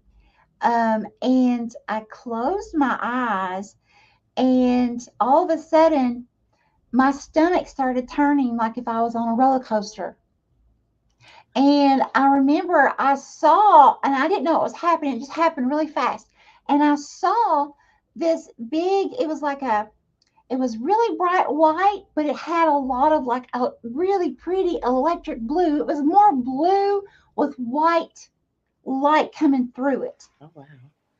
B: and I closed my eyes, and all of a sudden, my stomach started turning like if I was on a roller coaster. And I remember I saw, and I didn't know it was happening, it just happened really fast. And I saw this big, it was really bright white, but it had a lot of like a really pretty electric blue. It was more blue with white light coming through it.
C: Oh, wow.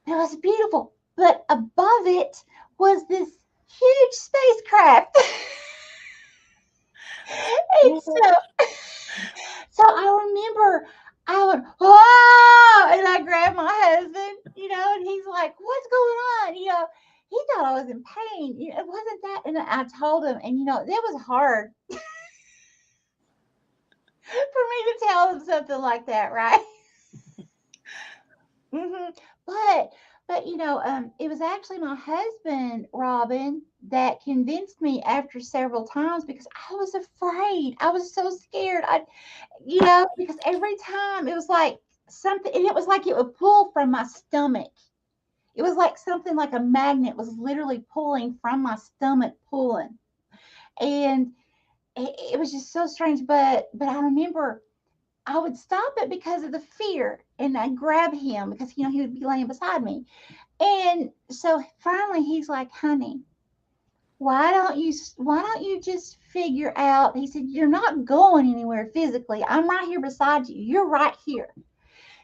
B: It was beautiful. But above it was this huge spacecraft. And so I remember I went, oh, and I grabbed my husband, and he's like, what's going on? He thought I was in pain. It wasn't that. And I told him, and it was hard for me to tell him something like that, right? hmm But it was actually my husband, Robin, that convinced me after several times, because I was afraid. I was so scared. Because every time it was like something, and it was like it would pull from my stomach. It was like something like a magnet was literally pulling from my stomach, pulling, and it was just so strange. But I remember I would stop it because of the fear, and I'd grab him because he would be laying beside me. And so finally he's like, honey, why don't you just figure out, he said, you're not going anywhere physically. I'm right here beside you. You're right here.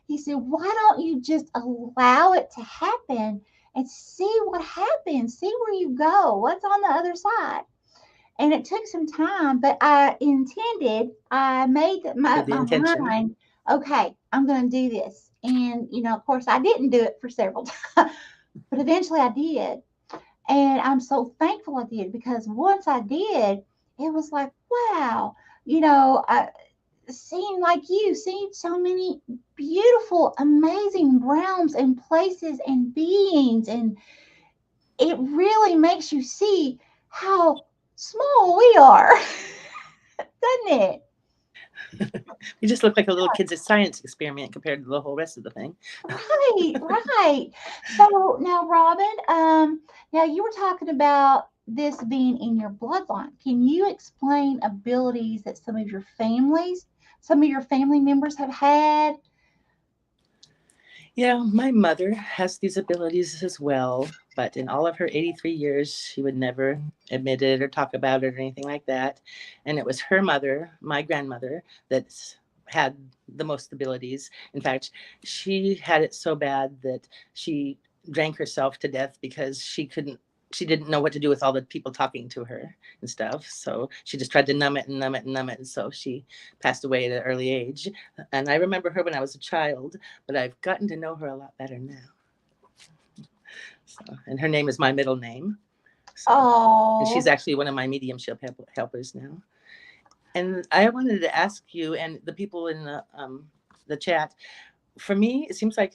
B: He said, why don't you just allow it to happen and see what happens? See where you go. What's on the other side? And it took some time, but I made my,
C: With the
B: my
C: intention.
B: mind, okay, I'm going to do this. And, of course, I didn't do it for several times, but eventually I did. And I'm so thankful I did, because once I did, it was like, wow, seeing so many beautiful, amazing realms and places and beings. And it really makes you see how small we are, doesn't it?
C: You just look like a little kid's science experiment compared to the whole rest of the thing.
B: Right, right. So now, Robin, now you were talking about this being in your bloodline. Can you explain abilities that some of your family members have had?
C: Yeah, my mother has these abilities as well, but in all of her 83 years, she would never admit it or talk about it or anything like that. And it was her mother, my grandmother, that had the most abilities. In fact, she had it so bad that she drank herself to death because she didn't know what to do with all the people talking to her and stuff. So she just tried to numb it and numb it and numb it. And so she passed away at an early age. And I remember her when I was a child, but I've gotten to know her a lot better now. So, and her name is my middle name. So, and she's
B: Oh,
C: actually one of my mediumship helpers now. And I wanted to ask you and the people in the chat. For me, it seems like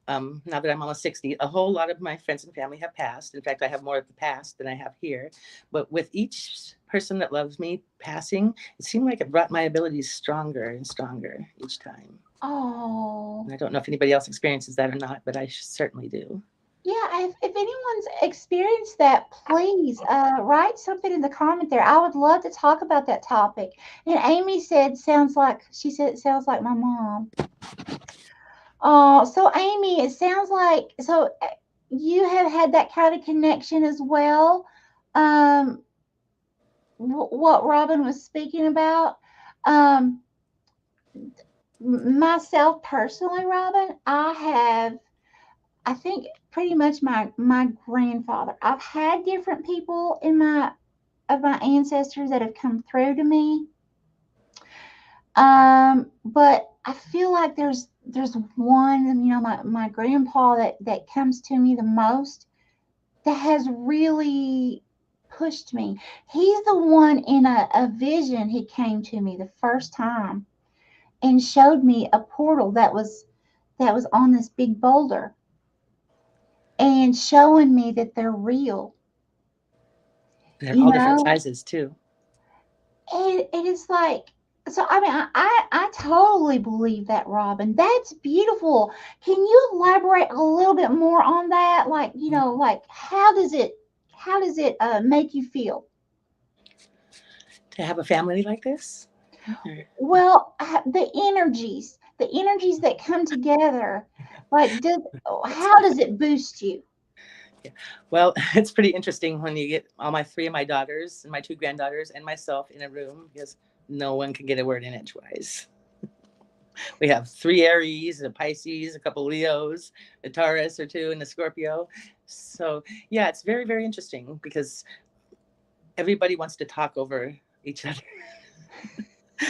C: now that I'm almost 60, a whole lot of my friends and family have passed. In fact, I have more of the past than I have here. But with each person that loves me passing, it seemed like it brought my abilities stronger and stronger each time.
B: oh.
C: And I don't know if anybody else experiences that or not, but I certainly do.
B: Yeah, if anyone's experienced that, please write something in the comment there. I would love to talk about that topic. And Amy said, she said it sounds like my mom. Oh, so Amy, it sounds like you have had that kind of connection as well. Um, what Robin was speaking about. Um, myself personally, Robin, I think pretty much my grandfather. I've had different people in my ancestors that have come through to me. But I feel like there's one, my grandpa that comes to me the most that has really pushed me. He's the one in a vision. He came to me the first time and showed me a portal that was on this big boulder and showing me that they're real.
C: They're
B: You
C: all different
B: know,
C: sizes too.
B: it is like, so I mean, I totally believe that, Robin. That's beautiful. Can you elaborate a little bit more on that? Like, like how does it make you feel?
C: To have a family like this?
B: Well, the energies that come together, like, how does it boost you?
C: Yeah. Well, it's pretty interesting when you get all three of my daughters and my two granddaughters and myself in a room because no one can get a word in edgewise. We have three Aries, a Pisces, a couple Leos, a Taurus or two, and a Scorpio. So yeah, it's very, very interesting because everybody wants to talk over each other.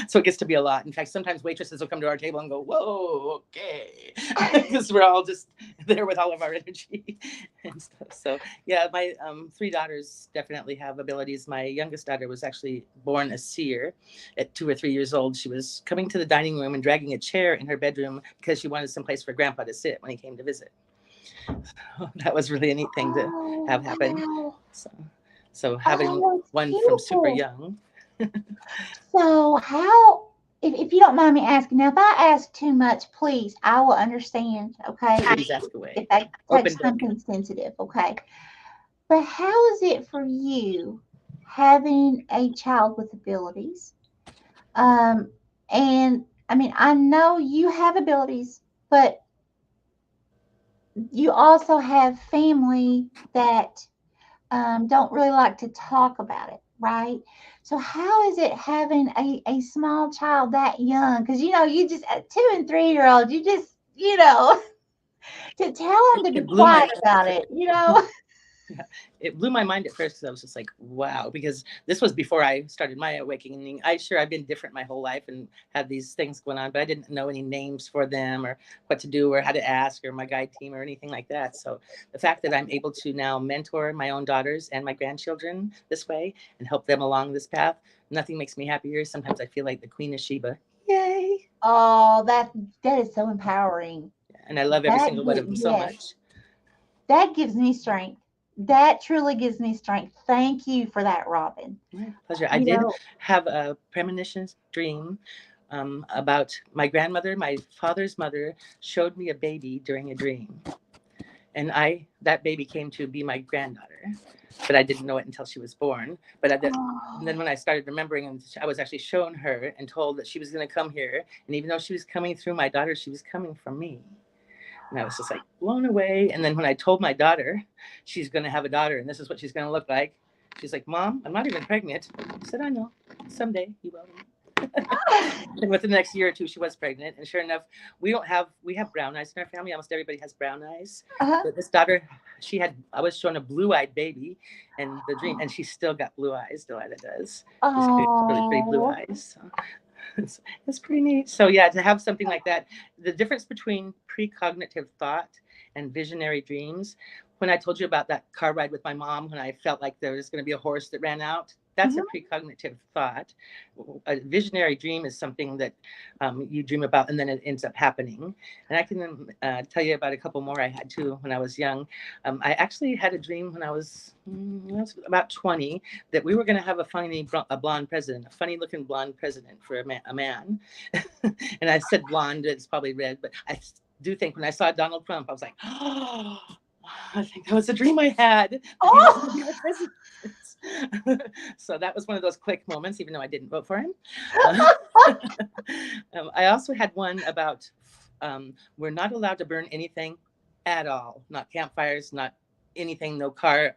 C: So it gets to be a lot. In fact, sometimes waitresses will come to our table and go, "Whoa, okay," because we're all just there with all of our energy and stuff. So yeah, my three daughters definitely have abilities. My youngest daughter was actually born a seer at 2 or 3 years old. She was coming to the dining room and dragging a chair in her bedroom because she wanted some place for Grandpa to sit when he came to visit. So that was really a neat thing to
B: Oh,
C: have happen.
B: wow.
C: So having
B: Oh, it's
C: one from super
B: beautiful.
C: young.
B: So if you don't mind me asking, now if I ask too much, please, I will understand, okay?
C: Please ask
B: If
C: away.
B: I touch
C: Open book.
B: something sensitive, okay? But how is it for you having a child with abilities? Um, and I mean, I know you have abilities, but you also have family that don't really like to talk about it, right? So how is it having a small child that young? Because you just 2 and 3 year old, you just to tell them to be
C: It blew my
B: quiet about it.
C: Yeah, it blew my mind at first because I was just like, wow, because this was before I started my awakening. I've been different my whole life and had these things going on, but I didn't know any names for them or what to do or how to ask or my guide team or anything like that. So the fact that I'm able to now mentor my own daughters and my grandchildren this way and help them along this path, nothing makes me happier. Sometimes I feel like the Queen of Sheba. Yay.
B: Oh, that is so empowering.
C: And I love every
B: That
C: single one
B: gives
C: of them so
B: yes,
C: much.
B: that gives me strength. that truly gives me strength. Thank you for that, Robin.
C: My pleasure. I
B: You
C: did
B: know,
C: have a premonition dream about my grandmother. My father's mother showed me a baby during a dream, and that baby came to be my granddaughter, but I didn't know it until she was born. And then
B: oh,
C: when I started remembering, and I was actually shown her and told that she was going to come here, and even though she was coming through my daughter, she was coming from me. And I was just like blown away. And then when I told my daughter she's going to have a daughter and this is what she's going to look like, she's like, Mom, I'm not even pregnant. I said, I know. Someday you will. And within the next year or two, she was pregnant. And sure enough, we have brown eyes in our family. Almost everybody has brown eyes.
B: uh-huh.
C: But this daughter, I was shown a blue-eyed baby in the dream, and she's still got blue eyes. Delilah does. She's got really pretty blue
B: Oh,
C: eyes. So it's pretty neat. So yeah, to have something like that, the difference between precognitive thought and visionary dreams. When I told you about that car ride with my mom, when I felt like there was going to be a horse that ran out, that's a
B: mhm.
C: precognitive thought. A visionary dream is something that you dream about and then it ends up happening. And I can tell you about a couple more I had too when I was young. I actually had a dream when I was about 20 that we were going to have a blonde president, a funny looking blonde president for a man. And I said blonde, it's probably red, but I do think when I saw Donald Trump, I was like, oh, I think that was a dream I had. That he was going to be
B: Oh,
C: my president. So that was one of those quick moments, even though I didn't vote for him. I also had one about we're not allowed to burn anything at all, not campfires, not anything, no car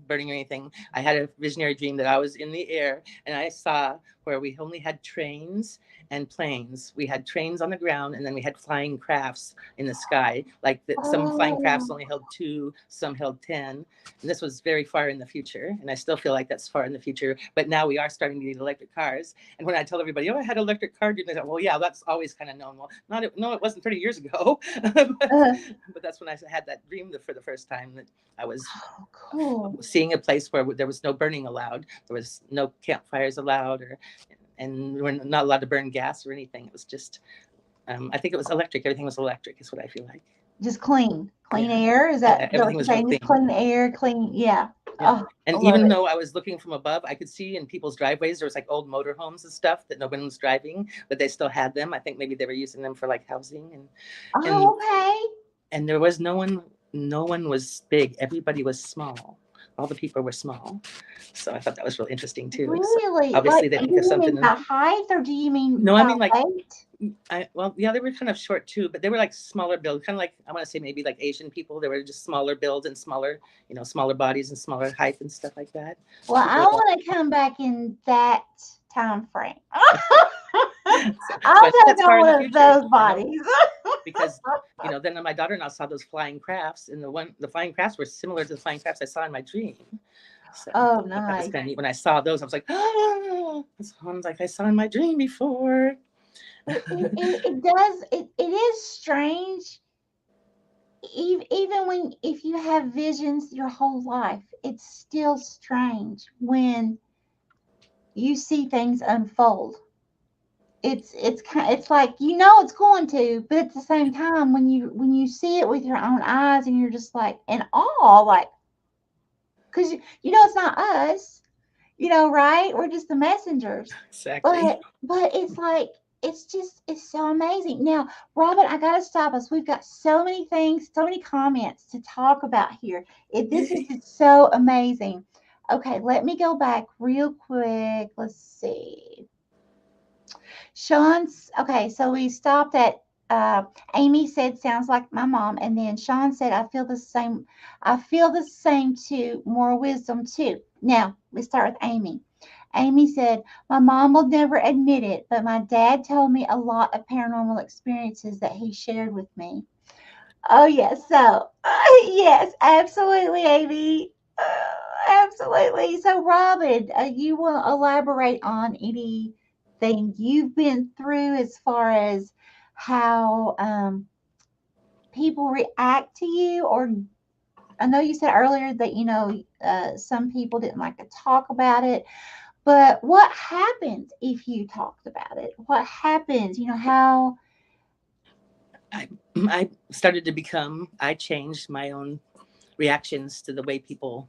C: burning or anything. I had a visionary dream that I was in the air and I saw where we only had trains and planes. We had trains on the ground and then we had flying crafts in the sky. Like some flying crafts
B: oh,
C: only held 2, some held 10. And this was very far in the future. And I still feel like that's far in the future. But now we are starting to get electric cars. And when I tell everybody, oh, I had an electric car, they go, well, yeah, that's always kind of known. Well, no, it wasn't 30 years ago.
B: uh,
C: But that's when I had that dream for the first time that I was
B: oh, cool.
C: seeing a place where there was no burning allowed. There was no campfires allowed, and we're not allowed to burn gas or anything. It was just, I think it was electric. Everything was electric, is what I feel like.
B: Just clean
C: Yeah,
B: air. Is
C: yeah,
B: that what
C: everything
B: you're
C: was real
B: saying? Just
C: clean.
B: clean air, clean. Yeah.
C: Yeah,
B: Oh, I
C: and
B: love
C: even
B: it.
C: though I was looking from above, I could see in people's driveways there was like old motorhomes and stuff that no one was driving, but they still had them. I think maybe they were using them for like housing, and
B: Oh, okay.
C: and there was no one. No one was big. Everybody was small. All the people were small. So I thought that was real interesting too. So
B: Really? Like,
C: obviously they
B: do
C: think of
B: you mean
C: something.
B: by height or do you mean
C: No, I
B: by
C: mean like
B: weight?
C: well, yeah, they were kind of short too, but they were like smaller build, kind of like I want to say maybe like Asian people. They were just smaller build and smaller, smaller bodies and smaller height and stuff like that.
B: Well,
C: But they
B: I
C: were all,
B: want to come back in that time frame.
C: so I
B: I'll
C: think
B: take
C: that's
B: on
C: far in the
B: one of
C: future,
B: those bodies.
C: because then my daughter and I saw those flying crafts, and the flying crafts were similar to the flying crafts I saw in my dream. So
B: Oh,
C: I thought that was
B: nice.
C: kind of neat. When I saw those, I was like, oh, that's ones like I saw in my dream before.
B: It does. It is strange. Even when if you have visions your whole life, it's still strange when you see things unfold. It's like it's going to, but at the same time when you see it with your own eyes and you're just like in awe, like because it's not us, right? We're just the messengers.
C: Exactly.
B: But it's like it's so amazing. Now, Robin, I gotta stop us. We've got so many things, so many comments to talk about here. This is
C: Yay.
B: just so amazing. Okay, let me go back real quick. Let's see. Sean's okay, so we stopped at Amy said sounds like my mom, and then Sean said I feel the same. I feel the same too. More wisdom too. Now we start with Amy. Amy said, my mom will never admit it, but my dad told me a lot of paranormal experiences that he shared with me. Oh, yes. So, yes, absolutely, Amy. Absolutely. So, Robin, you want to elaborate on anything you've been through as far as how people react to you? Or I know you said earlier that, some people didn't like to talk about it. But what happens if you talked about it? What happens? How?
C: I started to I changed my own reactions to the way people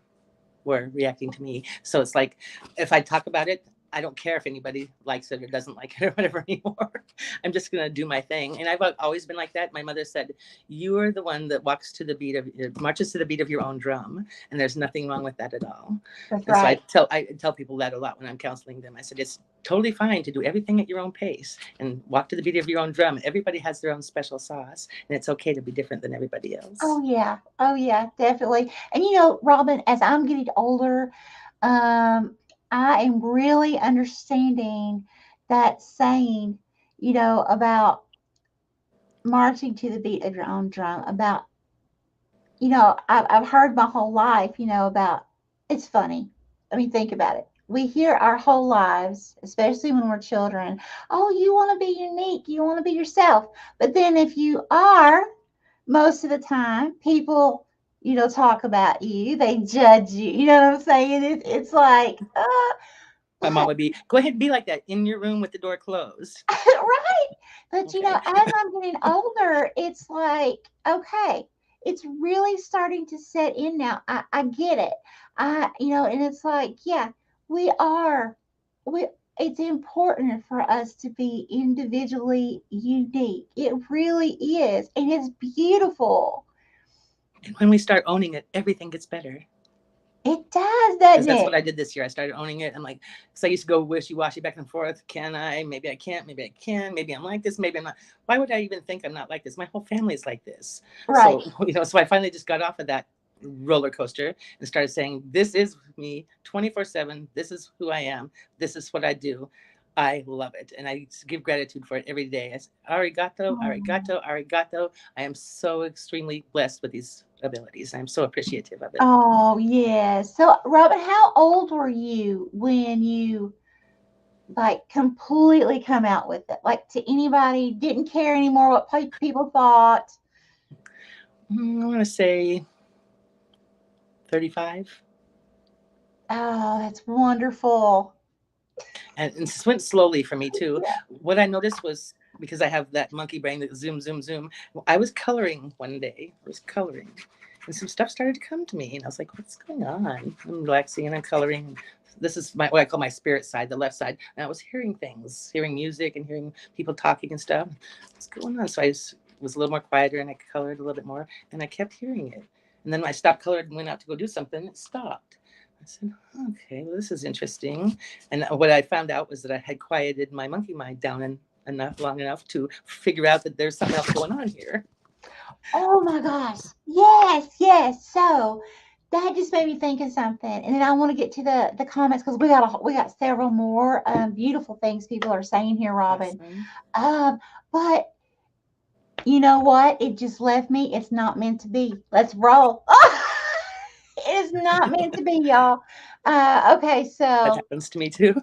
C: were reacting to me. So it's like, if I talk about it, I don't care if anybody likes it or doesn't like it or whatever anymore. I'm just going to do my thing. And I've always been like that. My mother said, you are the one that marches to the beat of your own drum. And there's nothing wrong with that at all.
B: That's
C: and
B: right.
C: So I tell people that a lot when I'm counseling them. I said, it's totally fine to do everything at your own pace and walk to the beat of your own drum. Everybody has their own special sauce, and it's okay to be different than everybody else.
B: Oh yeah, definitely. And Robin, as I'm getting older, I am really understanding that saying, about marching to the beat of your own drum. About, I've heard my whole life, about, it's funny. I mean, think about it. We hear our whole lives, especially when we're children, oh, you want to be unique, you want to be yourself. But then if you are, most of the time, people, talk about you, they judge you. You know what I'm saying? It's like,
C: My mom would be, go ahead and be like that in your room with the door closed.
B: right. But,
C: Okay.
B: as I'm getting older, it's like, okay, it's really starting to set in now. I get it. And it's like, yeah, we it's important for us to be individually unique. It really is. And it's beautiful.
C: And when we start owning it, everything gets better.
B: It does, doesn't
C: That's
B: it?
C: what I did this year. I started owning it. I'm like, because I used to go wishy-washy back and forth. Can I? Maybe I can't. Maybe I can. Maybe I'm like this. Maybe I'm not. Why would I even think I'm not like this? My whole family is like this.
B: Right.
C: So, so I finally just got off of that roller coaster and started saying, this is me 24/7. This is who I am. This is what I do. I love it. And I give gratitude for it every day. I say, arigato, arigato, arigato. I am so extremely blessed with these abilities. I'm so appreciative of it.
B: Oh, yeah. So, Robin, how old were you when you like completely come out with it? Like, to anybody, didn't care anymore what people thought?
C: I want to say 35.
B: Oh, that's wonderful.
C: And this went slowly for me too.
B: Yeah.
C: What I noticed was, because I have that monkey brain that zoom, zoom, zoom. I was coloring one day. I was coloring, and some stuff started to come to me, and I was like, "What's going on?" I'm relaxing and I'm coloring. This is what I call my spirit side, the left side. And I was hearing things, hearing music, and hearing people talking and stuff. What's going on? So I was a little more quieter, and I colored a little bit more, and I kept hearing it. And then when I stopped coloring and went out to go do something, it stopped. I said, okay, well, this is interesting. And what I found out was that I had quieted my monkey mind down long enough to figure out that there's something else going on here.
B: Oh my gosh. Yes. So that just made me think of something. And then I want to get to the comments, because we got several more beautiful things people are saying here, Robin.
C: Awesome.
B: But you know what? It just left me. It's not meant to be. Let's roll. It is not meant to be, y'all. Okay, so
C: that happens to me too.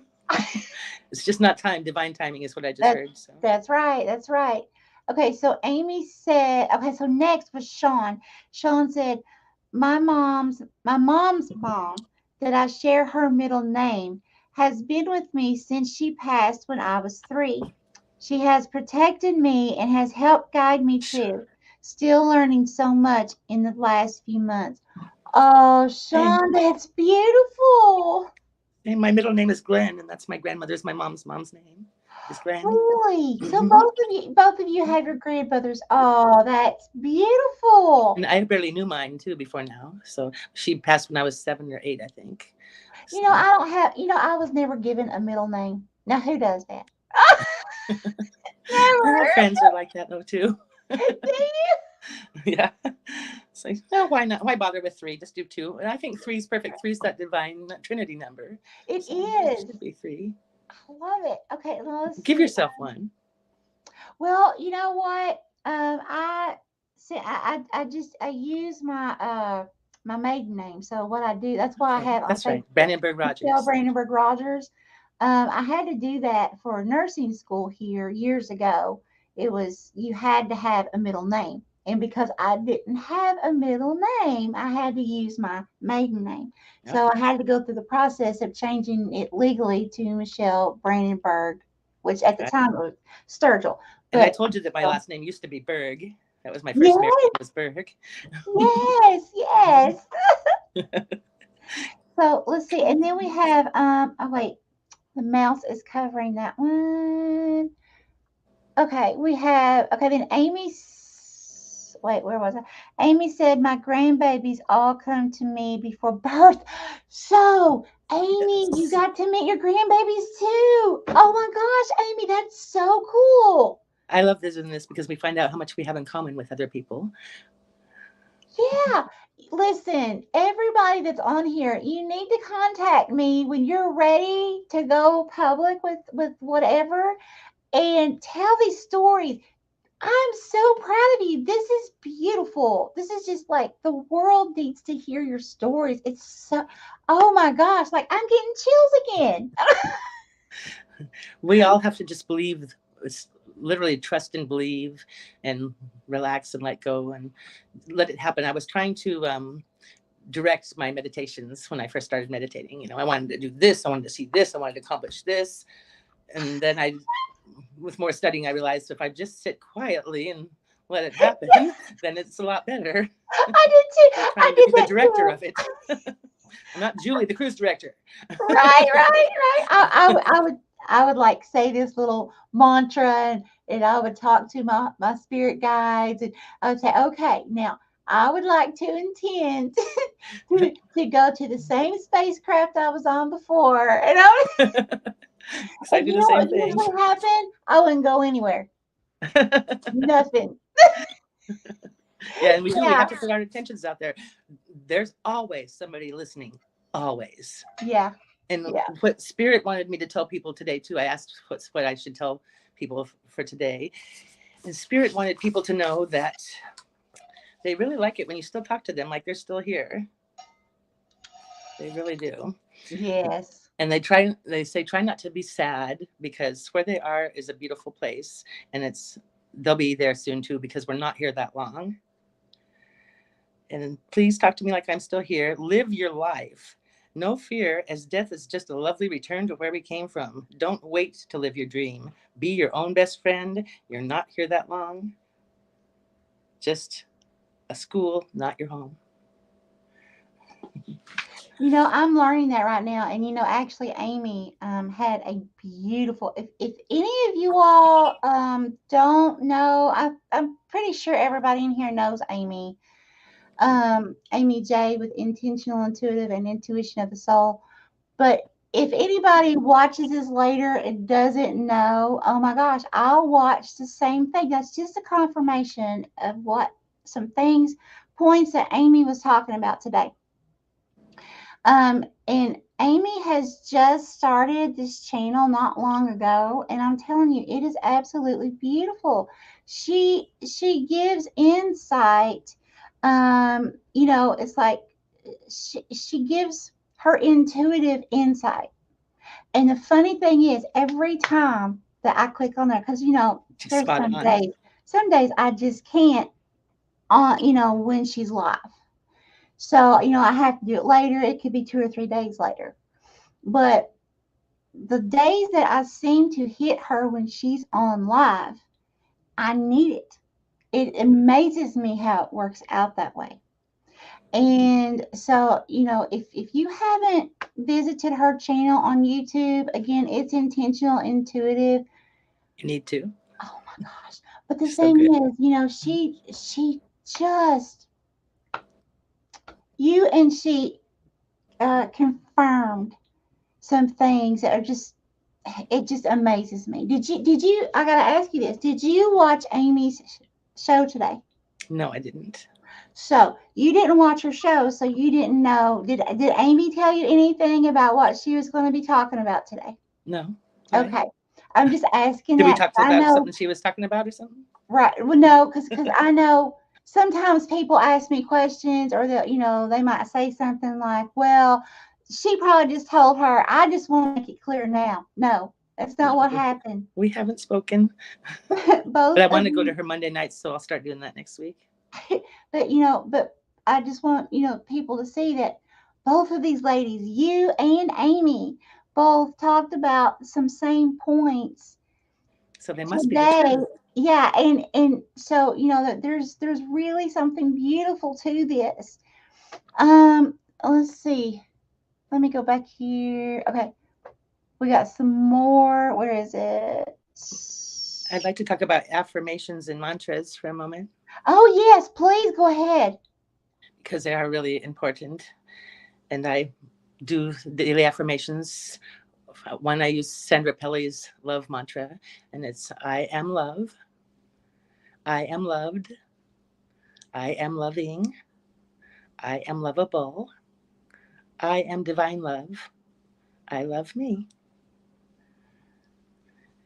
C: It's just not time. Divine timing is what I just heard. So
B: that's right. Okay, so Amy said, okay, so next was Sean. Sean said, my mom's mom, that I share her middle name, has been with me since she passed when I was 3. She has protected me and has helped guide me too. Still learning so much in the last few months. Oh, Sean, that's beautiful.
C: And my middle name is Glenn, and that's my mom's name is Glenn.
B: Really? So both of you have your grandmothers. Oh, that's beautiful.
C: And I barely knew mine too before now. So she passed when I was 7 or 8, I think.
B: So. I don't have. I was never given a middle name. Now, who does that?
C: Never. Friends are like that though too.
B: Do you?
C: Yeah. It's like, no, why not? Why bother with 3? Just do 2. And I think 3 is perfect. 3 is that divine Trinity number.
B: It is.
C: It should be 3.
B: I love it. Okay, well,
C: give yourself one.
B: Well, you know what? I use my my maiden name. So what I do, that's why I have.
C: That's right, Brandenburg Rogers.
B: Brandenburg Rogers. I had to do that for nursing school here years ago. It was, you had to have a middle name. And because I didn't have a middle name, I had to use my maiden name. Yep. So I had to go through the process of changing it legally to Michelle Brandenburg, which at the time was Sturgill.
C: And I told you that my last name used to be Berg. That was my first marriage in Pittsburgh.
B: Yes, yes. So let's see. And then we have, oh wait, the mouse is covering that one. Okay, we have, okay, then wait, where was I? Amy said, my grandbabies all come to me before birth. So, Amy, you got to meet your grandbabies too. Oh my gosh, Amy, that's so cool.
C: I love doing this because we find out how much we have in common with other people.
B: Yeah. Listen, everybody that's on here, you need to contact me when you're ready to go public with whatever and tell these stories. I'm so proud of you. This is beautiful. This is just like the world needs to hear your stories. It's so, oh my gosh, like I'm getting chills again.
C: We all have to just believe, literally trust and believe and relax and let go and let it happen. I was trying to direct my meditations when I first started meditating. You know, I wanted to do this, I wanted to see this, I wanted to accomplish this. And then with more studying, I realized if I just sit quietly and let it happen, then it's a lot better.
B: I did too.
C: I'm trying to be the director of it. I'm not Julie, the cruise director.
B: Right. I would like say this little mantra and I would talk to my spirit guides and I would say, okay, now I would like to intend to go to the same spacecraft I was on before. And I would
C: I do the same thing.
B: What happened? I wouldn't go anywhere. Nothing.
C: Yeah, and we have to put our intentions out there. There's always somebody listening. Always.
B: Yeah.
C: And what Spirit wanted me to tell people today too, I asked what I should tell people for today. And Spirit wanted people to know that they really like it when you still talk to them like they're still here. They really do.
B: Yes.
C: And they say try not to be sad because where they are is a beautiful place and they'll be there soon too because we're not here that long. And please talk to me like I'm still here. Live your life. No fear, as death is just a lovely return to where we came from. Don't wait to live your dream. Be your own best friend. You're not here that long. Just a school, not your home.
B: You know, I'm learning that right now. And, you know, actually, Amy had a beautiful, if any of you all don't know, I'm pretty sure everybody in here knows Amy. Amy J with Intentional, Intuitive, and Intuition of the Soul. But if anybody watches this later and doesn't know, oh my gosh, I'll watch the same thing. That's just a confirmation of some points that Amy was talking about today. And Amy has just started this channel not long ago, and I'm telling you, it is absolutely beautiful. She gives insight. You know, it's like she gives her intuitive insight. And the funny thing is, every time that I click on there, because you know, there's some days I just can't you know, when she's live. So, you know, I have to do it later. It could be 2 or 3 days later. But the days that I seem to hit her when she's on live, I need it. It amazes me how it works out that way. And so, you know, if you haven't visited her channel on YouTube, again, it's Intentional Intuitive.
C: You need to.
B: Oh my gosh. But the thing is, you know, she just, you and she confirmed some things that are just, it just amazes me. Did you, I got to ask you this. Did you watch Amy's show today?
C: No, I didn't.
B: So you didn't watch her show, so you didn't know. Did Amy tell you anything about what she was going to be talking about today?
C: No.
B: Okay. I'm just asking.
C: Did we talk about something she was talking about or something?
B: Right. Well, no, because I know sometimes people ask me questions or they might say something like, well, she probably just told her. I just want to make it clear now. No, that's not what happened.
C: We haven't spoken. But I want to go to her Monday nights, so I'll start doing that next week.
B: But I just want, people to see that both of these ladies, you and Amy, both talked about some same points.
C: So they must be the truth.
B: Yeah, and so that there's really something beautiful to this. Let's see. Let me go back here. Okay, we got some more. Where is it?
C: I'd like to talk about affirmations and mantras for a moment
B: Oh yes, please go ahead.
C: because they are really important. And I do daily affirmations. One, I use Sandra Pelly's love mantra, and it's I am love, I am loved, I am loving, I am lovable, I am divine love, I love me.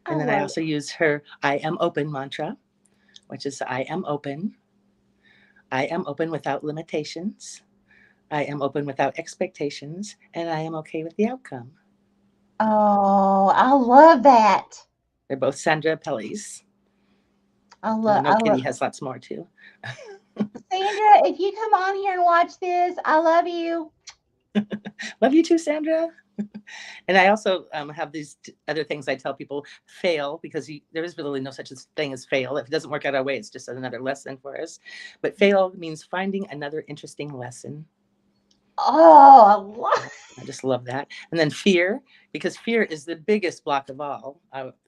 B: I
C: And then I
B: love
C: also use her I am open mantra, which is I am open without limitations, I am open without expectations, and I am okay with the outcome.
B: Oh, I love that.
C: They're both Sandra Pelly's.
B: I
C: And I
B: love
C: know
B: I love
C: Kitty has lots more too.
B: Sandra, if you come on here and watch this, I love you.
C: Love you too, Sandra. And I also have these other things I tell people fail because there is really no such thing as fail. If it doesn't work out our way, it's just another lesson for us. But fail means finding another interesting lesson.
B: Oh, I love.
C: I just love that. And then fear, because fear is the biggest block of all.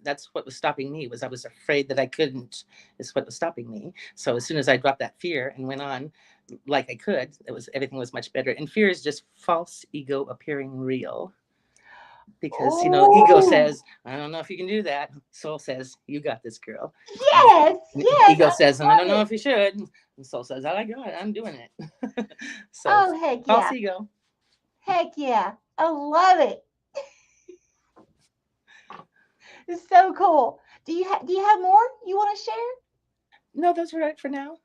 C: That's what was stopping me. Was I was afraid that I couldn't. Is what was stopping me. So as soon as I dropped that fear and went on like I could, everything was much better. And fear is just false ego appearing real. Because ego
B: Oh,
C: says, I don't know if you can do that. Soul says, you got this, girl.
B: yes, yes,
C: Ego
B: I
C: says, I don't
B: love
C: know
B: it.
C: if you should. And soul says, I got it, I'm doing it. So
B: Oh, heck
C: false
B: yeah.
C: ego.
B: Heck yeah. I love it. It's so cool. Do you have more you want to share?
C: No, those are it for now.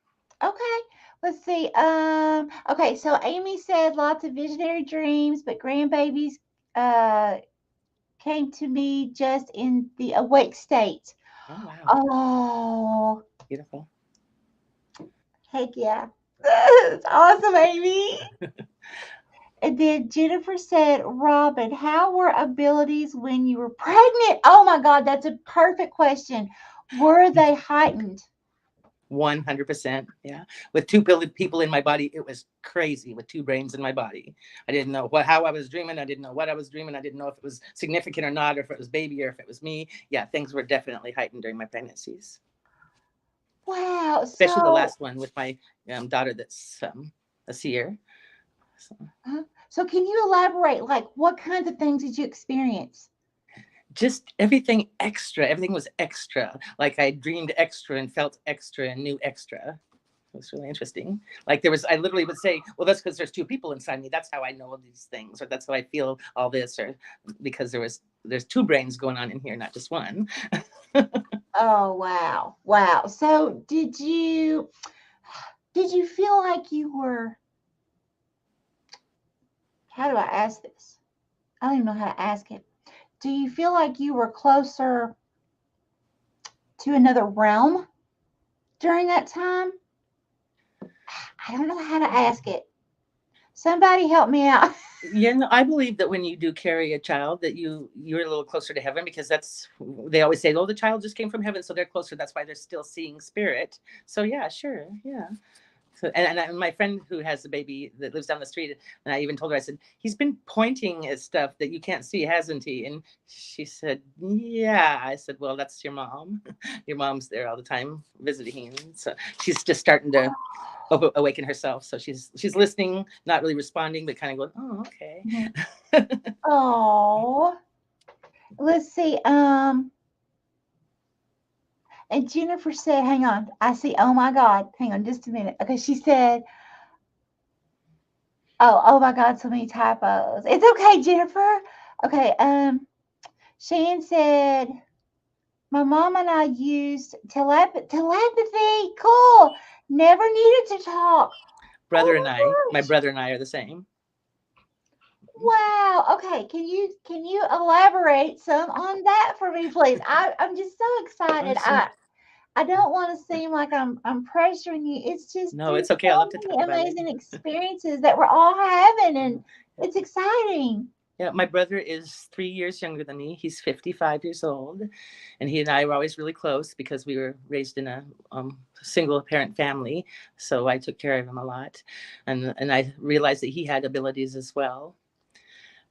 B: Okay. Let's see. Okay, so Amy said lots of visionary dreams, but grandbabies uh came to me just in the awake state.
C: Oh wow.
B: Oh,
C: Beautiful.
B: heck yeah. It's awesome, Amy. And then Jennifer said, Robin, how were abilities when you were pregnant? Oh my God, that's a perfect question. Were they heightened?
C: 100%. Yeah. With people in my body, it was crazy with two brains in my body. I didn't know how I was dreaming. I didn't know what I was dreaming. I didn't know if it was significant or not, or if it was baby or if it was me. Yeah, things were definitely heightened during my pregnancies,
B: Wow.
C: especially the
B: So,
C: last one with my daughter that's a seer. So
B: so can you elaborate? Like, what kinds of things did you experience?
C: just everything extra. Everything was extra. Like I dreamed extra and felt extra and knew extra. It was really interesting. Like I literally would say, well, that's because there's two people inside me. That's how I know these things, or that's how I feel all this, or because there's two brains going on in here, not just one.
B: Oh, wow. Wow. So, did you feel like you were, how do I ask this? I don't even know how to ask it. Do you feel like you were closer to another realm during that time? I don't know how to ask it. Somebody help me out.
C: Yeah, no, I believe that when you do carry a child, that you're a little closer to heaven because that's they always say, oh, the child just came from heaven, so they're closer. That's why they're still seeing spirit. So yeah, sure, yeah. So, and my friend who has a baby that lives down the street, and I even told her, I said, he's been pointing at stuff that you can't see, hasn't he? And she said, yeah. I said, well, that's your mom. Your mom's there all the time visiting. So she's just starting to awaken herself. So she's listening, not really responding, but kind of going, oh, okay.
B: Oh, let's see. And Jennifer said, hang on. I see. Oh my God. Hang on just a minute. Okay. She said, oh my God. So many typos. It's okay, Jennifer. Okay. Shan said, my mom and I used telepathy. Cool. Never needed to talk. Oh my
C: My
B: gosh.
C: brother and I are the same.
B: Wow. Okay. Can you elaborate some on that for me, please? I'm just so
C: Oh,
B: excited.
C: sure.
B: I don't want to seem like I'm pressuring you. It's just
C: No,
B: there's
C: it's okay. I
B: so
C: love to talk
B: many
C: about it.
B: amazing experiences that we're all having, and it's exciting.
C: Yeah, my brother is 3 years younger than me. He's 55 years old, and he and I were always really close because we were raised in a single parent family. So I took care of him a lot, and I realized that he had abilities as well.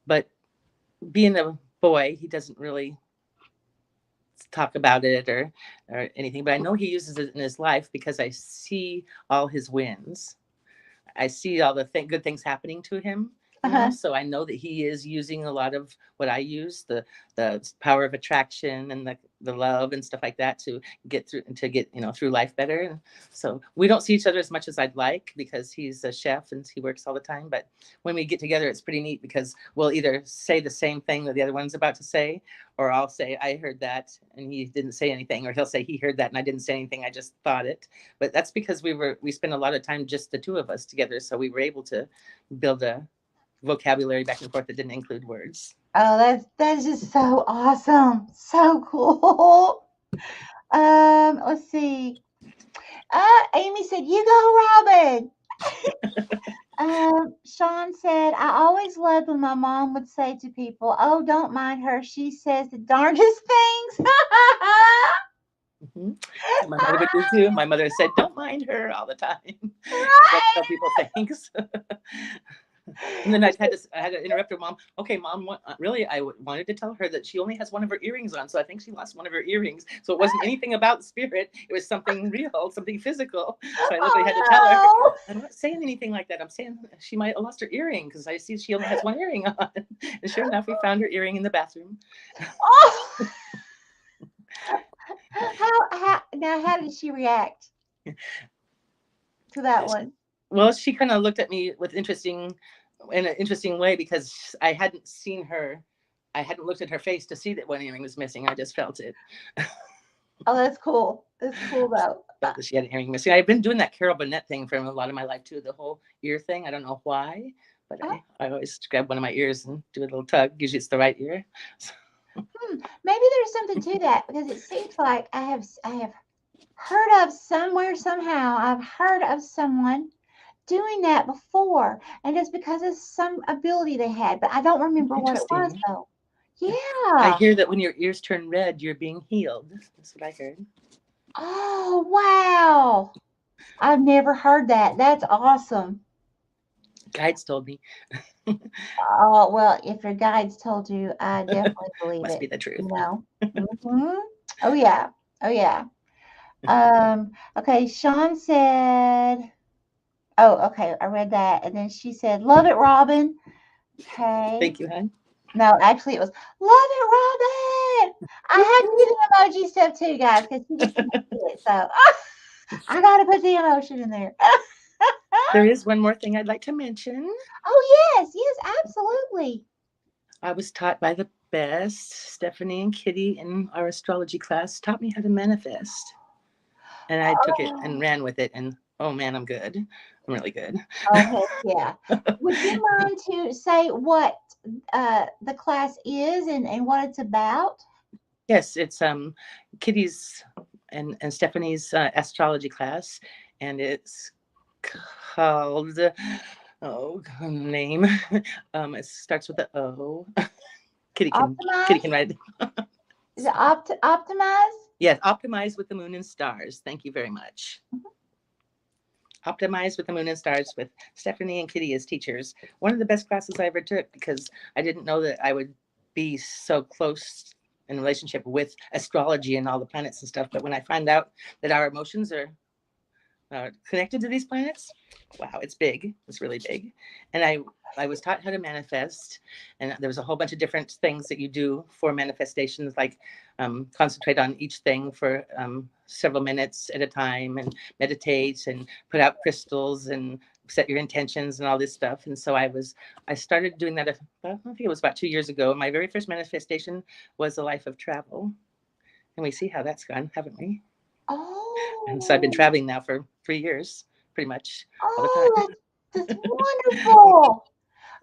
C: But being a boy, he doesn't really talk about it or anything. But I know he uses it in his life because I see all his wins. I see all the good things happening to him, so I know that he is using a lot of what I use, the power of attraction and the love and stuff like that to get through life better. And so we don't see each other as much as I'd like because he's a chef and he works all the time. But when we get together, it's pretty neat because we'll either say the same thing that the other one's about to say, or I'll say, I heard that and he didn't say anything, or he'll say he heard that and I didn't say anything, I just thought it. But that's because we spent a lot of time just the two of us together, so we were able to build a vocabulary back and forth that didn't include words.
B: Oh, that's just so awesome. So cool. Let's see. Amy said, "You go, Robin." Sean said, "I always loved when my mom would say to people, 'Oh, don't mind her. She says the darndest things.'"
C: Mm-hmm. My mother would do too. My mother said, "Don't mind her," all the time.
B: Right.
C: Don't tell people things. And then I had to interrupt her. Mom, okay, Mom, really, I wanted to tell her that she only has one of her earrings on, so I think she lost one of her earrings. So it wasn't anything about spirit. It was something real, something physical. So I literally had to tell her, I'm not saying anything like that. I'm saying she might have lost her earring because I see she only has one earring on. And sure enough, we found her earring in the bathroom.
B: Oh. How did she react to that one?
C: Well, she kind of looked at me in an interesting way because I hadn't seen her. I hadn't looked at her face to see that one earring was missing. I just felt it.
B: Oh, that's cool. That's cool though.
C: Felt that she had an earring missing. I've been doing that Carol Burnett thing for a lot of my life too, the whole ear thing. I don't know why, but I always grab one of my ears and do a little tug. Usually it's the right ear.
B: Maybe there's something to that because it seems like I have heard of somewhere, somehow, I've heard of someone doing that before, and it's because of some ability they had, but I don't remember what it was though. Yeah.
C: I hear that when your ears turn red, you're being healed. That's what I heard.
B: Oh, wow. I've never heard that. That's awesome.
C: Guides told me.
B: Oh, well, if your guides told you, I definitely believe
C: Must
B: it.
C: be the truth.
B: You know? Mm-hmm. Oh, yeah. Oh, yeah. Okay, Sean said, oh, okay, I read that. And then she said, "Love it, Robin." Okay.
C: Thank you, hon.
B: No, actually it was, "Love it, Robin." I had to do the emoji stuff too, guys, because she just didn't do it. So I gotta put the emotion in there.
C: There is one more thing I'd like to mention.
B: Oh, yes, absolutely.
C: I was taught by the best. Stephanie and Kitty in our astrology class taught me how to manifest. And I took it and ran with it. And oh man, I'm good. I'm really good.
B: Oh, heck yeah. Would you mind to say what the class is and what it's about?
C: Yes, it's Kitty's and Stephanie's astrology class, and it's called name. It starts with the O. Kitty can write it.
B: Is it optimize?
C: Yes, optimize with the moon and stars. Thank you very much. Optimize with the moon and stars with Stephanie and Kitty as teachers. One of the best classes I ever took because I didn't know that I would be so close in relationship with astrology and all the planets and stuff. But when I find out that our emotions are connected to these planets, wow, it's big. It's really big. And I was taught how to manifest, and there was a whole bunch of different things that you do for manifestations, like concentrate on each thing for several minutes at a time and meditate and put out crystals and set your intentions and all this stuff. And so I started doing that, I think it was about 2 years ago. My very first manifestation was a life of travel. And we see how that's gone, haven't we?
B: Oh.
C: And so I've been traveling now for 3 years, pretty much all the time.
B: That's wonderful.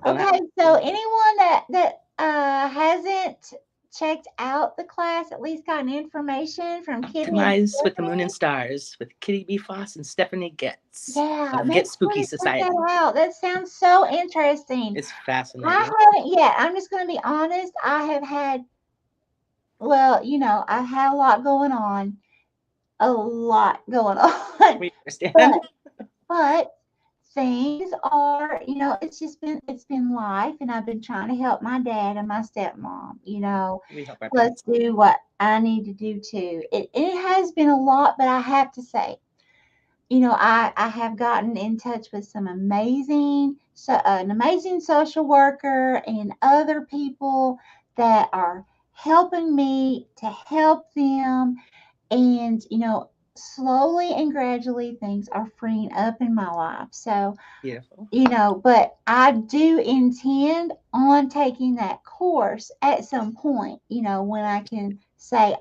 B: Okay, so anyone that hasn't checked out the class, at least gotten information from Kitty and
C: Optimize with the Moon
B: Stephanie?
C: and Stars with Kitty B. Foss and Stephanie Getz
B: Yeah,
C: of
B: make
C: Get
B: sure
C: Spooky
B: to check
C: Society.
B: that out. That sounds so interesting.
C: It's
B: I
C: fascinating.
B: haven't yet. I'm just going to be honest. I have had, well, I've had a lot going on. A lot going on.
C: We understand.
B: But but things are, it's been life, and I've been trying to help my dad and my stepmom,
C: We help our
B: let's
C: parents.
B: do what I need to do too. It has been a lot, but I have to say, I have gotten in touch with some an amazing social worker and other people that are helping me to help them. And, slowly and gradually things are freeing up in my life. So,
C: Beautiful.
B: but I do intend on taking that course at some point, when I can say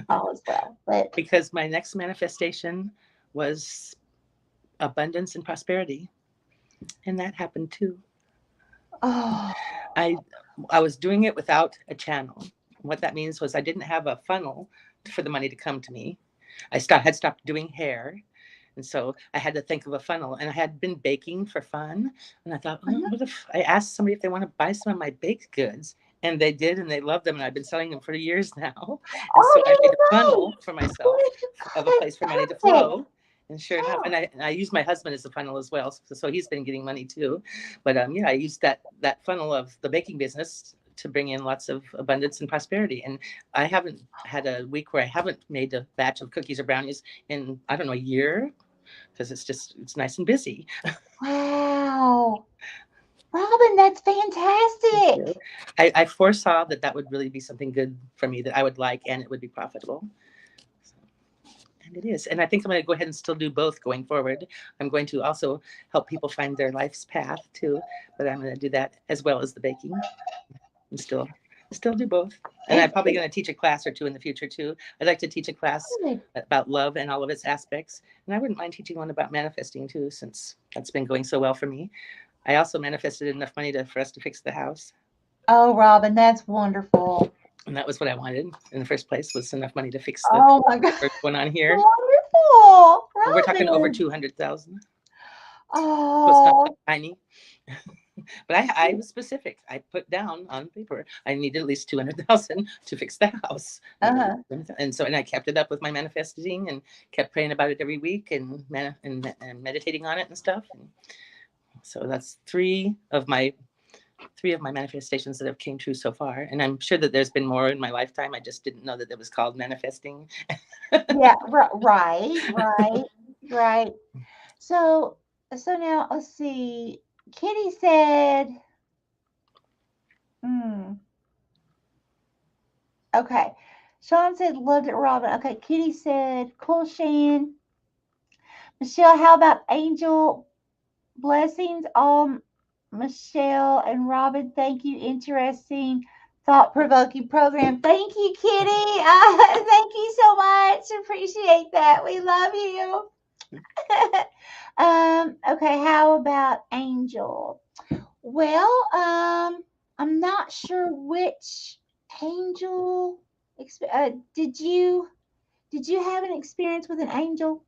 B: all is well. But
C: Because my next manifestation was abundance and prosperity. And that happened too.
B: oh,
C: I I was doing it without a channel. What that means was I didn't have a funnel for the money to come to me. Had stopped doing hair. And so I had to think of a funnel. And I had been baking for fun. And I thought, oh, what if I asked somebody if they want to buy some of my baked goods? And they did, and they loved them. And I've been selling them for years now. And so I made a funnel for myself of a place for money to flow. And sure enough, and I used my husband as a funnel as well. So he's been getting money too. But I used that funnel of the baking business to bring in lots of abundance and prosperity. And I haven't had a week where I haven't made a batch of cookies or brownies in, I don't know, a year, because it's nice and busy.
B: Wow. Robin, that's fantastic.
C: I foresaw that would really be something good for me that I would like, and it would be profitable. And it is. And I think I'm going to go ahead and still do both going forward. I'm going to also help people find their life's path too, but I'm going to do that as well as the baking, and still do both. And I'm probably going to teach a class or two in the future too. I'd like to teach a class about love and all of its aspects. And I wouldn't mind teaching one about manifesting too, since that's been going so well for me. I also manifested enough money for us to fix the house.
B: Oh, Robin, that's wonderful.
C: And that was what I wanted in the first place, was enough money to fix
B: Oh my God.
C: first one on here.
B: Wonderful. Robin.
C: We're talking over 200,000.
B: Oh.
C: So it's not tiny. But I was specific. I put down on paper I needed at least 200,000 to fix the house. And I kept it up with my manifesting and kept praying about it every week and meditating on it and stuff. And so that's three of my manifestations that have came true so far. And I'm sure that there's been more in my lifetime. I just didn't know that it was called manifesting.
B: Yeah, right. So now let's see. Kitty said, okay. Sean said, loved it, Robin. Okay, Kitty said, cool, Shan. Michelle, how about angel blessings? All Michelle and Robin, thank you. Interesting, thought-provoking program. Thank you, Kitty. Thank you so much. Appreciate that. We love you. Okay, how about angel? Well, I'm not sure which angel. Did you have an experience with an angel?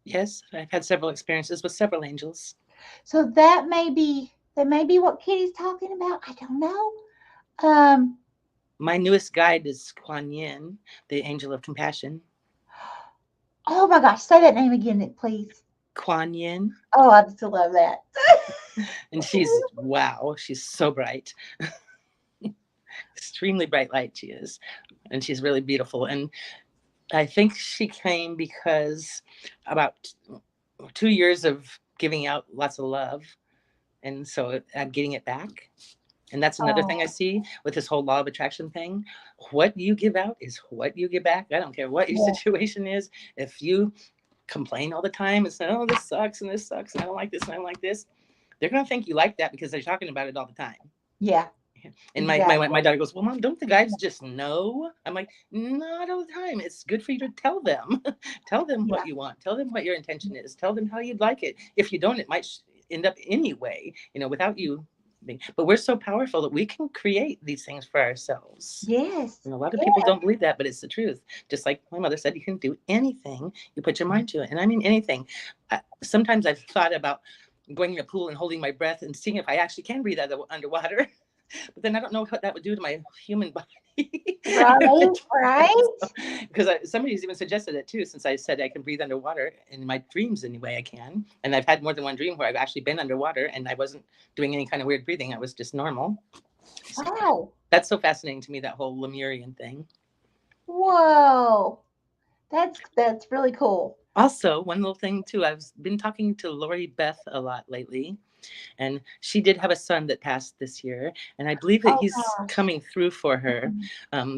C: Yes, I've had several experiences with several angels.
B: So that may be what Kitty's talking about. I don't know.
C: My newest guide is Kuan Yin, the angel of compassion.
B: Oh my gosh, say that name again, please.
C: Kuan Yin.
B: Oh, I just love that.
C: And she's so bright. Extremely bright light she is. And she's really beautiful. And I think she came because about 2 years of giving out lots of love. And so I'm getting it back. And that's another thing I see with this whole law of attraction thing. What you give out is what you get back. I don't care what your situation is. If you complain all the time and say, oh, this sucks and this sucks and I don't like this and I don't like this, they're going to think you like that because they're talking about it all the time.
B: Yeah.
C: And my daughter goes, well, Mom, don't the guides just know? I'm like, not all the time. It's good for you to tell them. Tell them what you want. Tell them what your intention is. Tell them how you'd like it. If you don't, it might end up anyway, without you But we're so powerful that we can create these things for ourselves.
B: Yes.
C: And a lot of people don't believe that, but it's the truth. Just like my mother said, you can do anything you put your mind to it. And I mean anything. Sometimes I've thought about going in a pool and holding my breath and seeing if I actually can breathe underwater. But then I don't know what that would do to my human body.
B: Right.
C: Because somebody's even suggested it too, since I said I can breathe underwater in my dreams anyway I can. And I've had more than one dream where I've actually been underwater and I wasn't doing any kind of weird breathing. I was just normal.
B: Wow.
C: That's so fascinating to me, that whole Lemurian thing.
B: Whoa. That's really cool.
C: Also, one little thing too, I've been talking to Lori Beth a lot lately. And she did have a son that passed this year. And I believe that he's coming through for her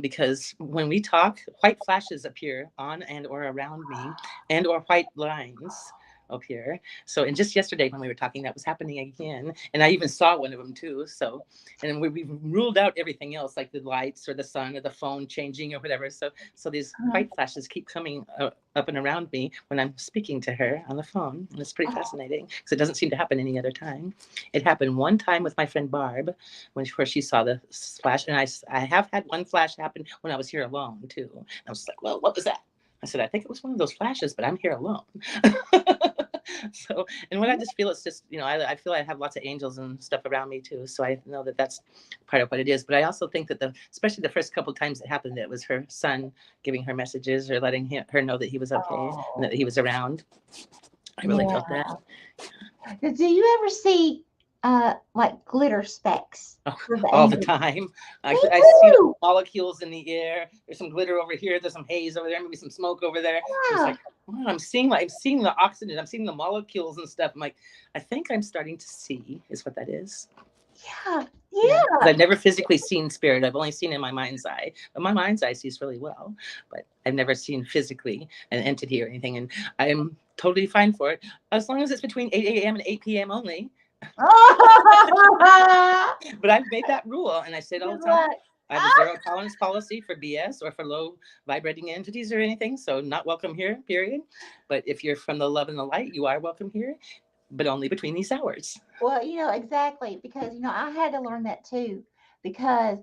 C: because when we talk, white flashes appear on and or around me and or white lines appear. So, and just yesterday when we were talking, that was happening again. And I even saw one of them too. So, and we've ruled out everything else, like the lights or the sun or the phone changing or whatever. So these white flashes keep coming up and around me when I'm speaking to her on the phone. And it's pretty fascinating because it doesn't seem to happen any other time. It happened one time with my friend Barb where she saw the flash. And I have had one flash happen when I was here alone too. And I was like, well, what was that? I said, I think it was one of those flashes, but I'm here alone. So, and when I just feel, it's just, I feel I have lots of angels and stuff around me too. So I know that that's part of what it is. But I also think that especially the first couple of times it happened, it was her son giving her messages or letting her know that he was okay and that he was around. I really felt that.
B: Do you ever see like glitter specks?
C: All the time. I see molecules in the air. There's some glitter over here. There's some haze over there. Maybe some smoke over there. It's like, wow, I'm seeing the oxygen. I'm seeing the molecules and stuff. I'm like, I think I'm starting to see is what that is.
B: Yeah.
C: I've never physically seen spirit. I've only seen in my mind's eye. But my mind's eye sees really well. But I've never seen physically an entity or anything. And I am totally fine for it. As long as it's between 8 a.m. and 8 p.m. only. But I've made that rule, and I say it all the time. I have a zero tolerance policy for BS or for low vibrating entities or anything, so not welcome here, period. But if you're from the love and the light, you are welcome here, but only between these hours.
B: Well, exactly, because I had to learn that too, because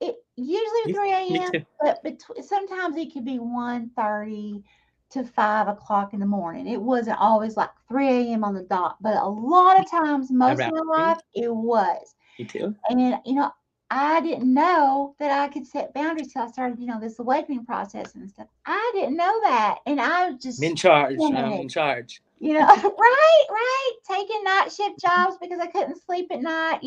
B: it usually 3 a.m. but sometimes it could be 1:30 to 5 o'clock in the morning. It wasn't always like 3 a.m. on the dot, but a lot of times, most of my life, it was.
C: Me too.
B: And, I didn't know that I could set boundaries till I started, this awakening process and stuff. I didn't know that. And I was just
C: in charge. I'm in charge.
B: Right. Taking night shift jobs because I couldn't sleep at night,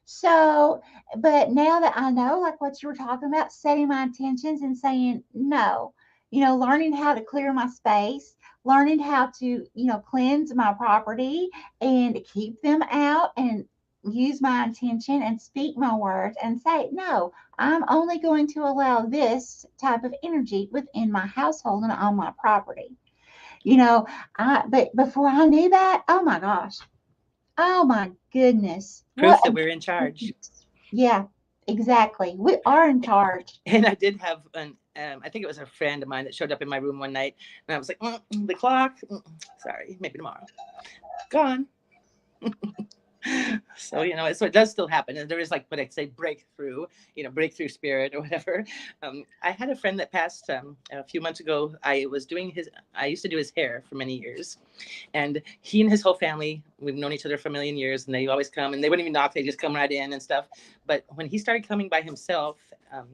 B: So, but now that I know, like what you were talking about, setting my intentions and saying no, learning how to clear my space, learning how to, cleanse my property and keep them out and use my intention and speak my words and say, no, I'm only going to allow this type of energy within my household and on my property. But before I knew that, oh my gosh. Oh my goodness.
C: Proof that we're in charge.
B: Yeah, exactly. We are in charge.
C: And I did have I think it was a friend of mine that showed up in my room one night, and I was like, the clock, sorry, maybe tomorrow. Gone. So, so it does still happen. And there is like what I say, breakthrough spirit or whatever. I had a friend that passed a few months ago. I used to do his hair for many years. And he and his whole family, we've known each other for a million years, and they always come, and they wouldn't even knock, they just come right in and stuff. But when he started coming by himself,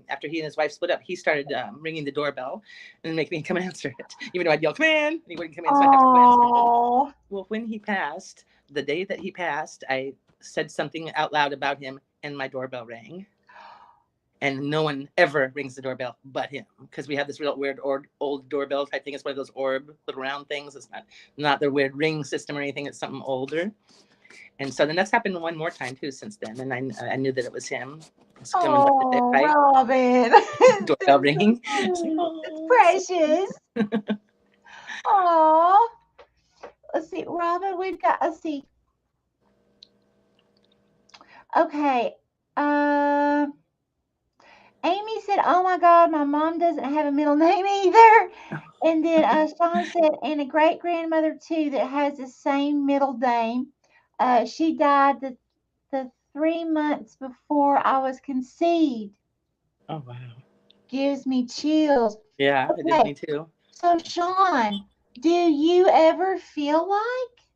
C: after he and his wife split up, he started ringing the doorbell and making me come answer it. Even though I'd yell, come in, and he wouldn't come in, so I'd have to go answer it. Well, when he passed, the day that he passed, I said something out loud about him, and my doorbell rang. And no one ever rings the doorbell but him, because we have this real weird old doorbell type thing. It's one of those orb little round things. It's not the weird ring system or anything. It's something older. And so then that's happened one more time too since then, and I knew that it was him.
B: Robin.
C: Doorbell ringing.
B: It's precious. Oh. Let's see, Robin, let's see. Okay. Amy said, oh my God, my mom doesn't have a middle name either. And then Sean said, and a great grandmother too that has the same middle name. She died the 3 months before I was conceived.
C: Oh, wow.
B: Gives me chills.
C: Yeah, it did
B: Okay,
C: me too.
B: so Sean, do you ever feel like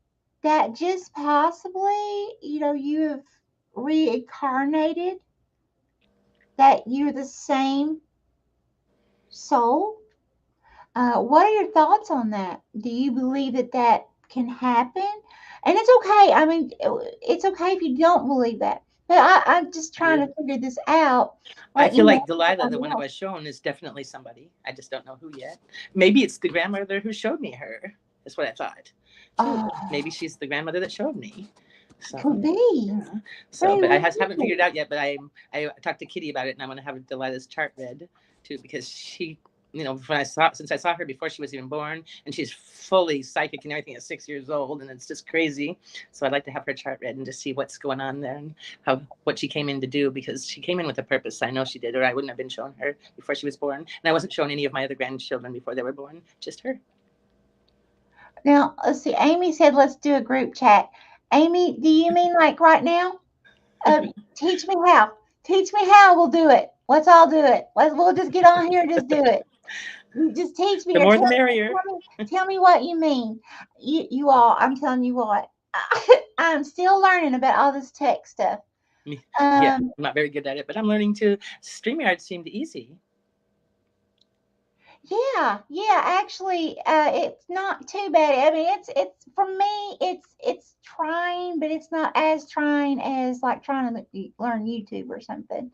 B: that just possibly, you have reincarnated, that you're the same soul? What are your thoughts on that? Do you believe that that can happen? And it's okay. I mean, it's okay if you don't believe that. But I'm just trying
C: Yeah.
B: to figure this out.
C: I
B: Like,
C: feel like Delilah, the
B: everybody
C: one I
B: else.
C: was shown, is definitely somebody. I just don't know who yet. Maybe it's the grandmother who showed me her. That's what I thought, too.
B: Oh,
C: Maybe she's the grandmother that showed me.
B: could
C: So,
B: be.
C: yeah. So,
B: Very
C: but I
B: well.
C: haven't figured it out yet. But I talked to Kitty about it, and I'm going to have Delilah's chart read too, because she, since I saw her before she was even born, and she's fully psychic and everything at 6 years old, and it's just crazy. So I'd like to have her chart read and just see what's going on there and what she came in to do, because she came in with a purpose. I know she did, or I wouldn't have been shown her before she was born, and I wasn't shown any of my other grandchildren before they were born, just her.
B: Now, let's see. Amy said, let's do a group chat. Amy, do you mean like right now? Teach me how. Teach me how. We'll do it. Let's all do it. We'll just get on here and just do it. You just teach me
C: The
B: or
C: more the merrier.
B: tell me what you mean. You all, I'm telling you what. I'm still learning about all this tech stuff.
C: Yeah, I'm not very good at it, but I'm learning to. StreamYard seemed easy.
B: Yeah, actually, it's not too bad. I mean, it's for me, it's trying, but it's not as trying as like trying to learn YouTube or something.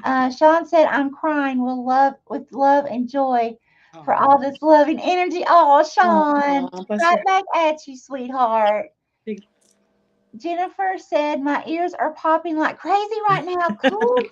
B: Sean said, "I'm crying with love and joy for all this loving energy." Oh, Sean, right back at you, sweetheart. Jennifer said, "My ears are popping like crazy right now." Cool,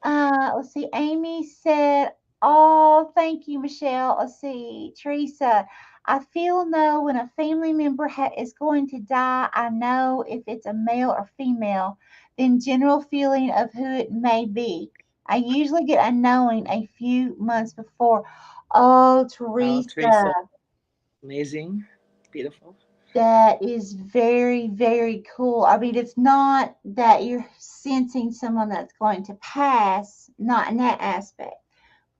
B: Jennifer. Let's see. Amy said, "Oh, thank you, Michelle." Let's see. Teresa, I feel know when a family member is going to die. I know if it's a male or female, then general feeling of who it may be. I usually get a knowing a few months before. Oh,
C: Oh,
B: Teresa.
C: Teresa. Amazing. Beautiful.
B: That is very, very cool. I mean, it's not that you're sensing someone that's going to pass, not in that aspect,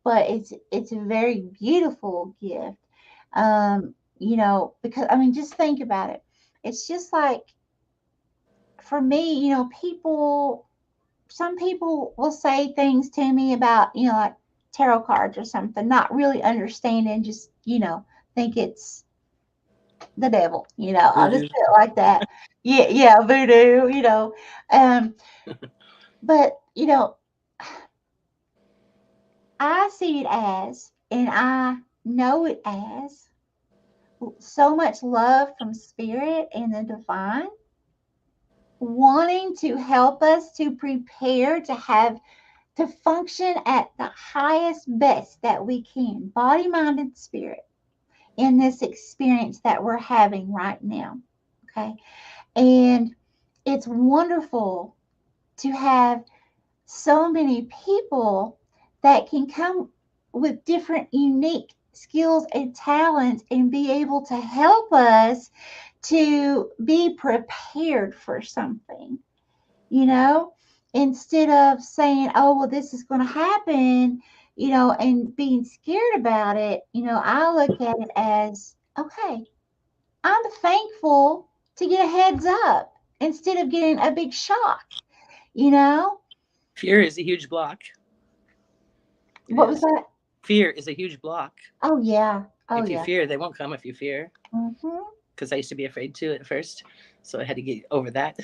B: but it's a very beautiful gift. Because I mean, just think about it. It's just like for me, some people will say things to me about, like tarot cards or something, not really understanding, just, think it's the devil, I'll just
C: Voodoo.
B: put it like that. Yeah, voodoo, but I see it as, and I know it as, so much love from spirit and the divine, wanting to help us to prepare to function at the highest best that we can, body, mind, and spirit, in this experience that we're having right now. Okay. And it's wonderful to have so many people that can come with different unique skills and talents and be able to help us to be prepared for something, instead of saying, oh, well, this is going to happen, and being scared about it. I look at it as, okay, I'm thankful to get a heads up instead of getting a big shock,
C: Fear is a huge block.
B: What was that?
C: Fear is a huge block.
B: Oh, yeah.
C: If you fear, they won't come if you fear.
B: Mm-hmm.
C: Because I used to be afraid too at first. So I had to get over that.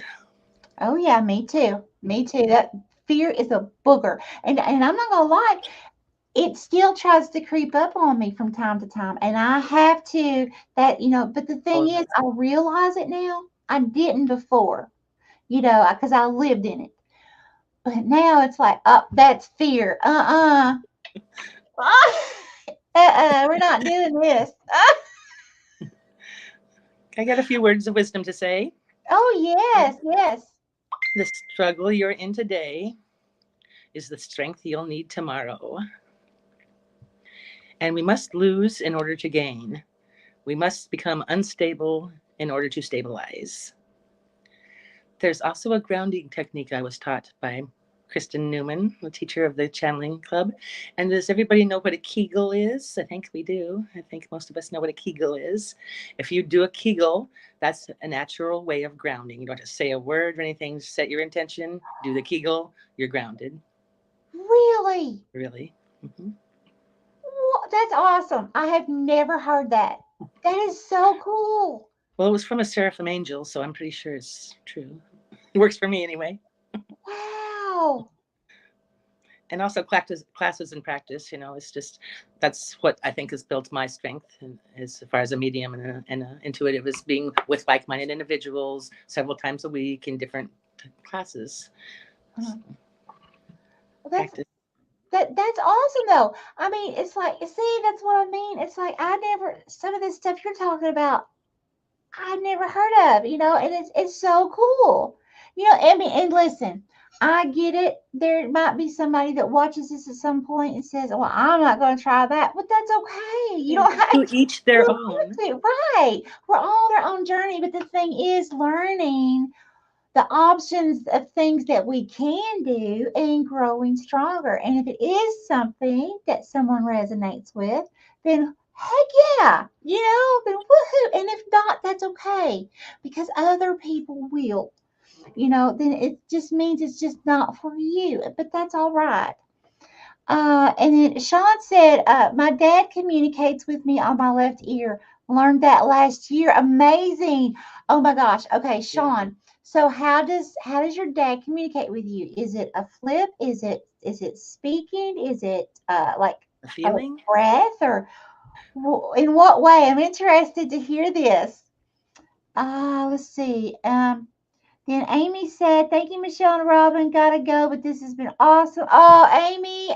B: Oh, yeah, me too. Me too. That fear is a booger. And I'm not going to lie, it still tries to creep up on me from time to time. And I have to, but the thing is, I realize it now. I didn't before, because I lived in it. But now it's like, oh, that's fear. We're not doing this.
C: I got a few words of wisdom to say.
B: Oh, yes.
C: The struggle you're in today is the strength you'll need tomorrow. And we must lose in order to gain. We must become unstable in order to stabilize. There's also a grounding technique I was taught by Kristen Newman, the teacher of the channeling club. And does everybody know what a Kegel is? I think we do. I think most of us know what a Kegel is. If you do a Kegel, that's a natural way of grounding. You don't have to say a word or anything. Set your intention, do the Kegel, you're grounded.
B: Really?
C: Really.
B: That's awesome. I have never heard that. That is so cool.
C: Well, it was from a seraphim angel, so I'm pretty sure it's true. It works for me anyway.
B: Wow.
C: And also classes and practice, it's just, that's what I think has built my strength, and as far as a medium and a intuitive, is being with like-minded individuals several times a week in different classes.
B: Well, that's awesome though. I mean, it's like, see, that's what I mean. It's like, some of this stuff you're talking about, I've never heard of, and it's so cool. I mean, and listen, I get it. There might be somebody that watches this at some point and says, well, I'm not going to try that, but that's okay. You don't have
C: to each their own.
B: Right. We're all on our own journey. But the thing is learning the options of things that we can do and growing stronger. And if it is something that someone resonates with, then heck yeah, then woohoo. And if not, that's okay, because other people will, then it just means it's just not for you, but that's all right. And then Sean said, my dad communicates with me on my left ear. Learned that last year. Amazing. Oh my gosh. Okay, Sean. So how does your dad communicate with you? Is it a flip? Is it speaking? Is it like
C: a feeling,
B: breath, or in what way? I'm interested to hear this. Let's see. Then Amy said, "Thank you, Michelle and Robin. Gotta go, but this has been awesome." Oh, Amy.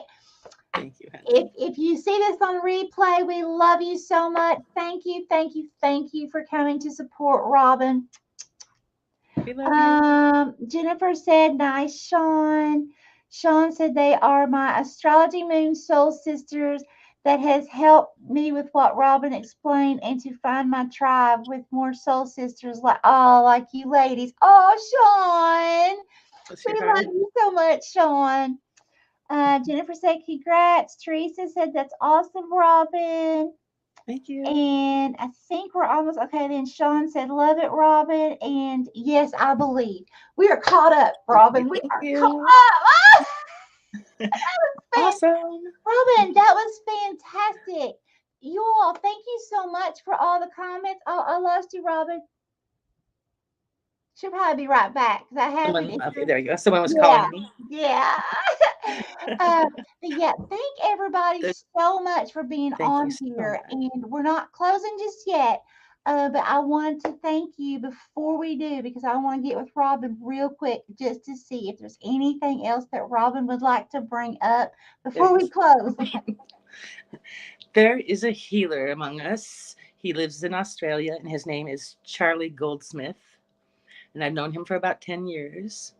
C: Thank you.
B: If you see this on replay, we love you so much. Thank you for coming to support Robin.
C: We love you.
B: Jennifer said, nice, Sean. Sean said, they are my astrology moon soul sisters that has helped me with what Robin explained and to find my tribe with more soul sisters like you ladies. Oh, Sean, we love you so much, Sean. Jennifer said, congrats. Teresa said, that's awesome, Robin.
C: Thank you.
B: And I think we're almost okay. Then Sean said, love it, Robin. And yes, I believe. We are caught up, Robin. We are caught up.
C: Awesome.
B: Robin, that was fantastic. You all, thank you so much for all the comments. Oh, I lost you, Robin. She'll probably be right back.
C: Okay, there you go. Someone was calling me.
B: Yeah. But yeah, thank everybody so much for being on here. And we're not closing just yet. But I wanted to thank you before we do, because I want to get with Robin real quick just to see if there's anything else that Robin would like to bring up before we close.
C: There is a healer among us. He lives in Australia, and his name is Charlie Goldsmith. And I've known him for about 10 years.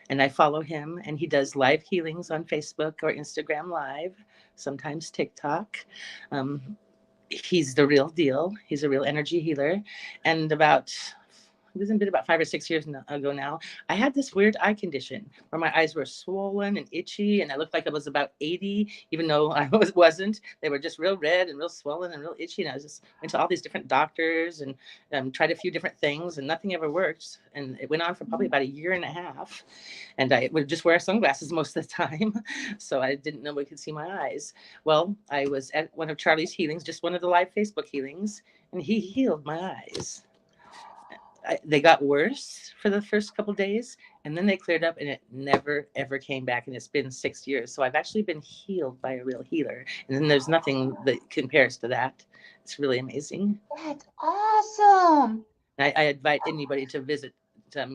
C: And I follow him, and he does live healings on Facebook or Instagram Live, sometimes TikTok. He's the real deal. He's a real energy healer. And it's been about 5 or 6 years ago now, I had this weird eye condition where my eyes were swollen and itchy, and I looked like I was about 80, even though I wasn't. They were just real red and real swollen and real itchy, and I just went to all these different doctors and tried a few different things, and nothing ever worked. And it went on for probably about 1.5 years, and I would just wear sunglasses most of the time, so I didn't know we could see my eyes. Well, I was at one of Charlie's healings, just one of the live Facebook healings, and he healed my eyes. They got worse for the first couple of days, and then they cleared up, and it never ever came back, and it's been 6 years. So I've actually been healed by a real healer, and then there's nothing that compares to that. It's really amazing.
B: That's awesome.
C: I invite anybody to visit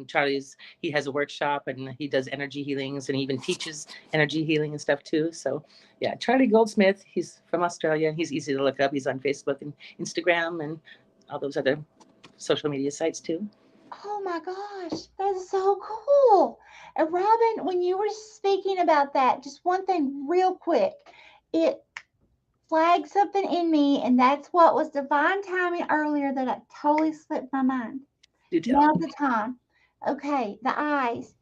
C: Charlie's. He has a workshop, and he does energy healings, and he even teaches energy healing and stuff too. So yeah, Charlie Goldsmith, he's from Australia, and he's easy to look up. He's on Facebook and Instagram and all those other social media sites too.
B: Oh my gosh, that's so cool. And Robin, when you were speaking about that, just one thing real quick, flagged something in me, and that's what was divine timing earlier that I totally slipped my mind.
C: Do tell.
B: Now's the time. Okay, the eyes.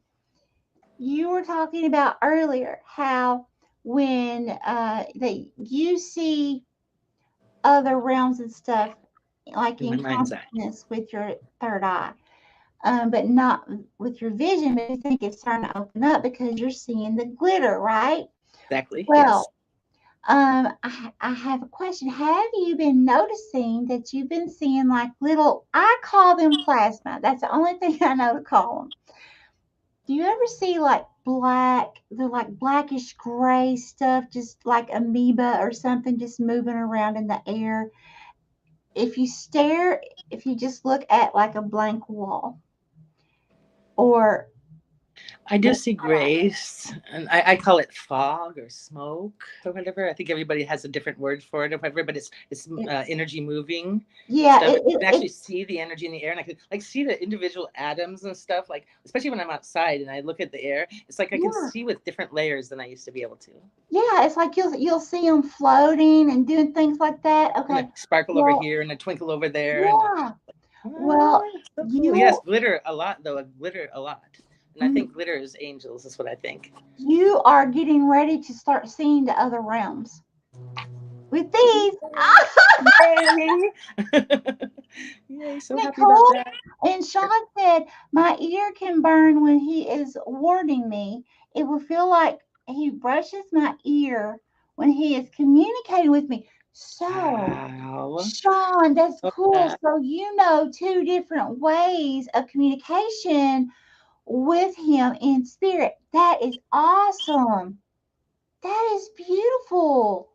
B: You were talking about earlier how when you see other realms and stuff, like
C: In my
B: in
C: mind's eye.
B: consciousness with your third eye, but not with your vision, but you think it's starting to open up because you're seeing the glitter, right?
C: Exactly. Yes.
B: Well, I have a question. Have you been noticing that you've been seeing like little, I call them plasma. That's the only thing I know to call them. Do you ever see like they're like blackish gray stuff, just like amoeba or something, just moving around in the air? If you stare, if you just look at like a blank wall, or
C: I do see grays, and I call it fog or smoke or whatever. I think everybody has a different word for it. But it's energy moving
B: yeah,
C: stuff. I can actually see the energy in the air, and I can like see the individual atoms and stuff. Like especially when I'm outside and I look at the air, it's like I can see with different layers than I used to be able to.
B: Yeah, it's like you'll see them floating and doing things like that. Okay,
C: and a sparkle over here and a twinkle over there.
B: Yeah. Well,
C: So
B: you
C: cool. Yes, glitter a lot though. Glitter a lot. And I think glitter is angels, is what I think.
B: You are getting ready to start seeing the other realms with these.
C: Yay! Yay, so
B: Isn't it
C: happy about
B: cool?
C: that.
B: And Sean said, my ear can burn when he is warning me. It will feel like he brushes my ear when he is communicating with me. So,
C: Wow.
B: Sean, that's
C: Love
B: cool.
C: that.
B: So, you know, two different ways of communication with him in spirit. That is awesome. That is beautiful.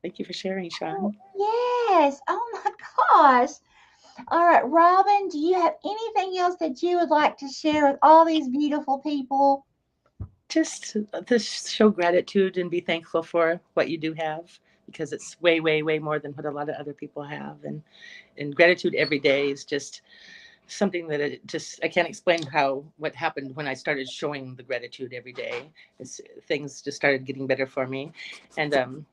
C: Thank you for sharing, Sean.
B: Yes. Oh my gosh. All right, Robin, do you have anything else that you would like to share with all these beautiful people?
C: Just to show gratitude and be thankful for what you do have, because it's way, way, way more than what a lot of other people have. And gratitude every day is just something that I can't explain what happened when I started showing the gratitude every day. Things just started getting better for me. And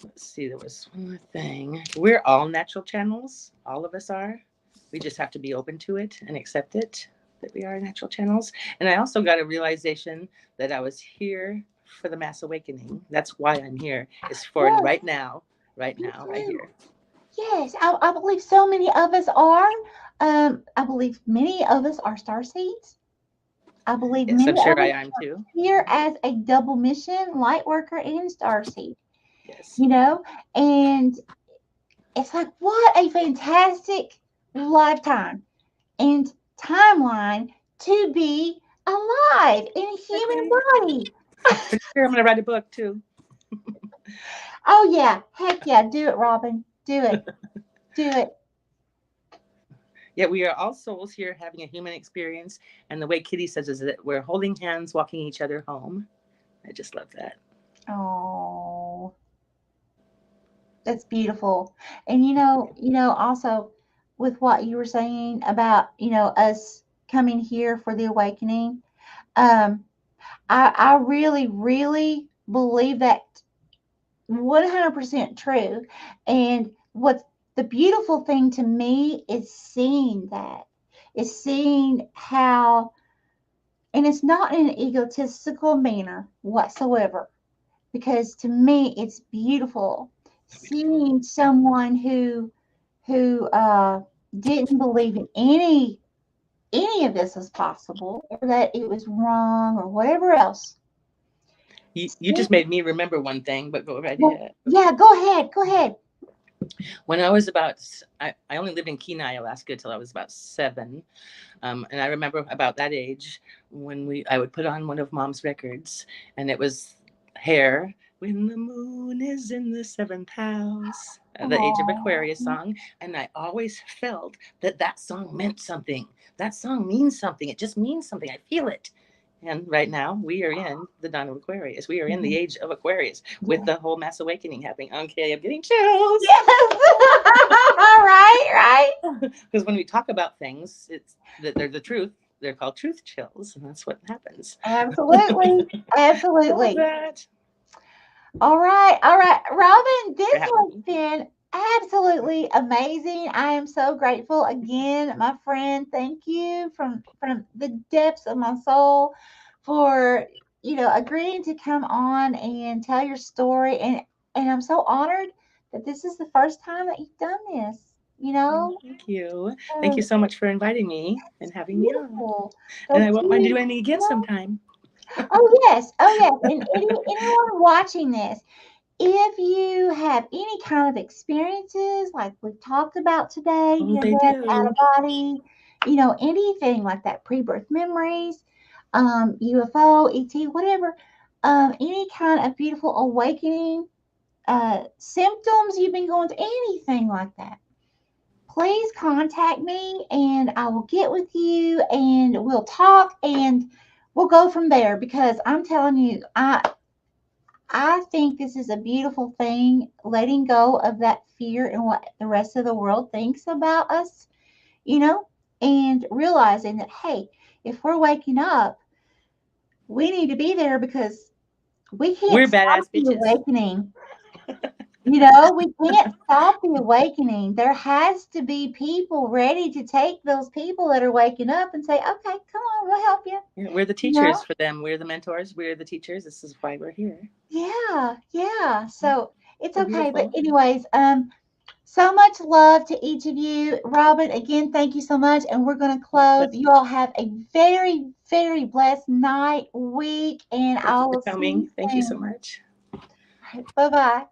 C: let's see, there was one more thing. We're all natural channels. All of us are. We just have to be open to it and accept it, that we are natural channels. And I also got a realization that I was here for the mass awakening. That's why I'm here. It's for right now, right here.
B: Yes, I believe so many of us are. I believe many of us are starseeds. I believe
C: Yes, I'm
B: many
C: sure
B: of
C: I
B: us
C: am too.
B: are here as a double mission, lightworker and starseed.
C: Yes.
B: You know, and it's like, what a fantastic lifetime and timeline to be alive in a human body.
C: Pretty sure I'm going to write a book too.
B: Oh, yeah. Heck yeah. Do it, Robin. Do it. Do it.
C: Yet we are all souls here having a human experience. And the way Kitty says is that we're holding hands, walking each other home. I just love that.
B: Oh, that's beautiful. And also with what you were saying about, us coming here for the awakening, I really, really believe that 100% true. And what's the beautiful thing to me is seeing how, and it's not in an egotistical manner whatsoever, because to me it's beautiful seeing someone who didn't believe in any of this was possible, or that it was wrong, or whatever else.
C: You just made me remember one thing, but go right ahead.
B: Yeah, go ahead.
C: When I only lived in Kenai, Alaska till I was about 7. And I remember about that age when I would put on one of Mom's records, and it was Hair, When the Moon is in the 7th House, the Age of Aquarius song. And I always felt that song meant something. That song means something. It just means something. I feel it. And right now we are in the dawn of Aquarius. We are in the age of Aquarius with the whole mass awakening happening. Okay, I'm getting chills.
B: Yes. right.
C: Because when we talk about things, it's that they're the truth. They're called truth chills, and that's what happens.
B: Absolutely.
C: Love that.
B: All right. Robin,
C: for
B: this
C: having
B: has
C: me.
B: been absolutely amazing. I am so grateful again, my friend. Thank you from the depths of my soul for, agreeing to come on and tell your story. And I'm so honored that this is the first time that you've done this,
C: Thank you. Thank you
B: So
C: so much for inviting me and
B: it's
C: having me on.
B: beautiful.
C: And
B: Those
C: I won't mind
B: two,
C: doing it again sometime.
B: oh yes, oh yes. And anyone watching this, if you have any kind of experiences like we've talked about today,
C: Oh,
B: near
C: they
B: death, out
C: do.
B: of body, anything like that, pre-birth memories, UFO, ET, whatever, any kind of beautiful awakening, symptoms you've been going through, anything like that, please contact me and I will get with you and we'll talk and we'll go from there because I'm telling you, I think this is a beautiful thing, letting go of that fear and what the rest of the world thinks about us, and realizing that, hey, if we're waking up, we need to be there because we can't
C: We're
B: stop
C: badass
B: the
C: bitches.
B: awakening. We can't stop the awakening. There has to be people ready to take those people that are waking up and say, okay, come on, we'll help you.
C: Yeah, we're the
B: You know?
C: teachers for them. We're the mentors. We're the teachers. This is why we're here.
B: Yeah, yeah. So it's
C: So
B: okay. But
C: beautiful.
B: anyways, so much love to each of you. Robin, again, thank you so much. And we're going to
C: My
B: close.
C: pleasure.
B: You all have a very, very blessed night, week, and
C: Thank
B: I
C: you for
B: will see you
C: coming. Thank you so
B: soon.
C: much.
B: Bye bye.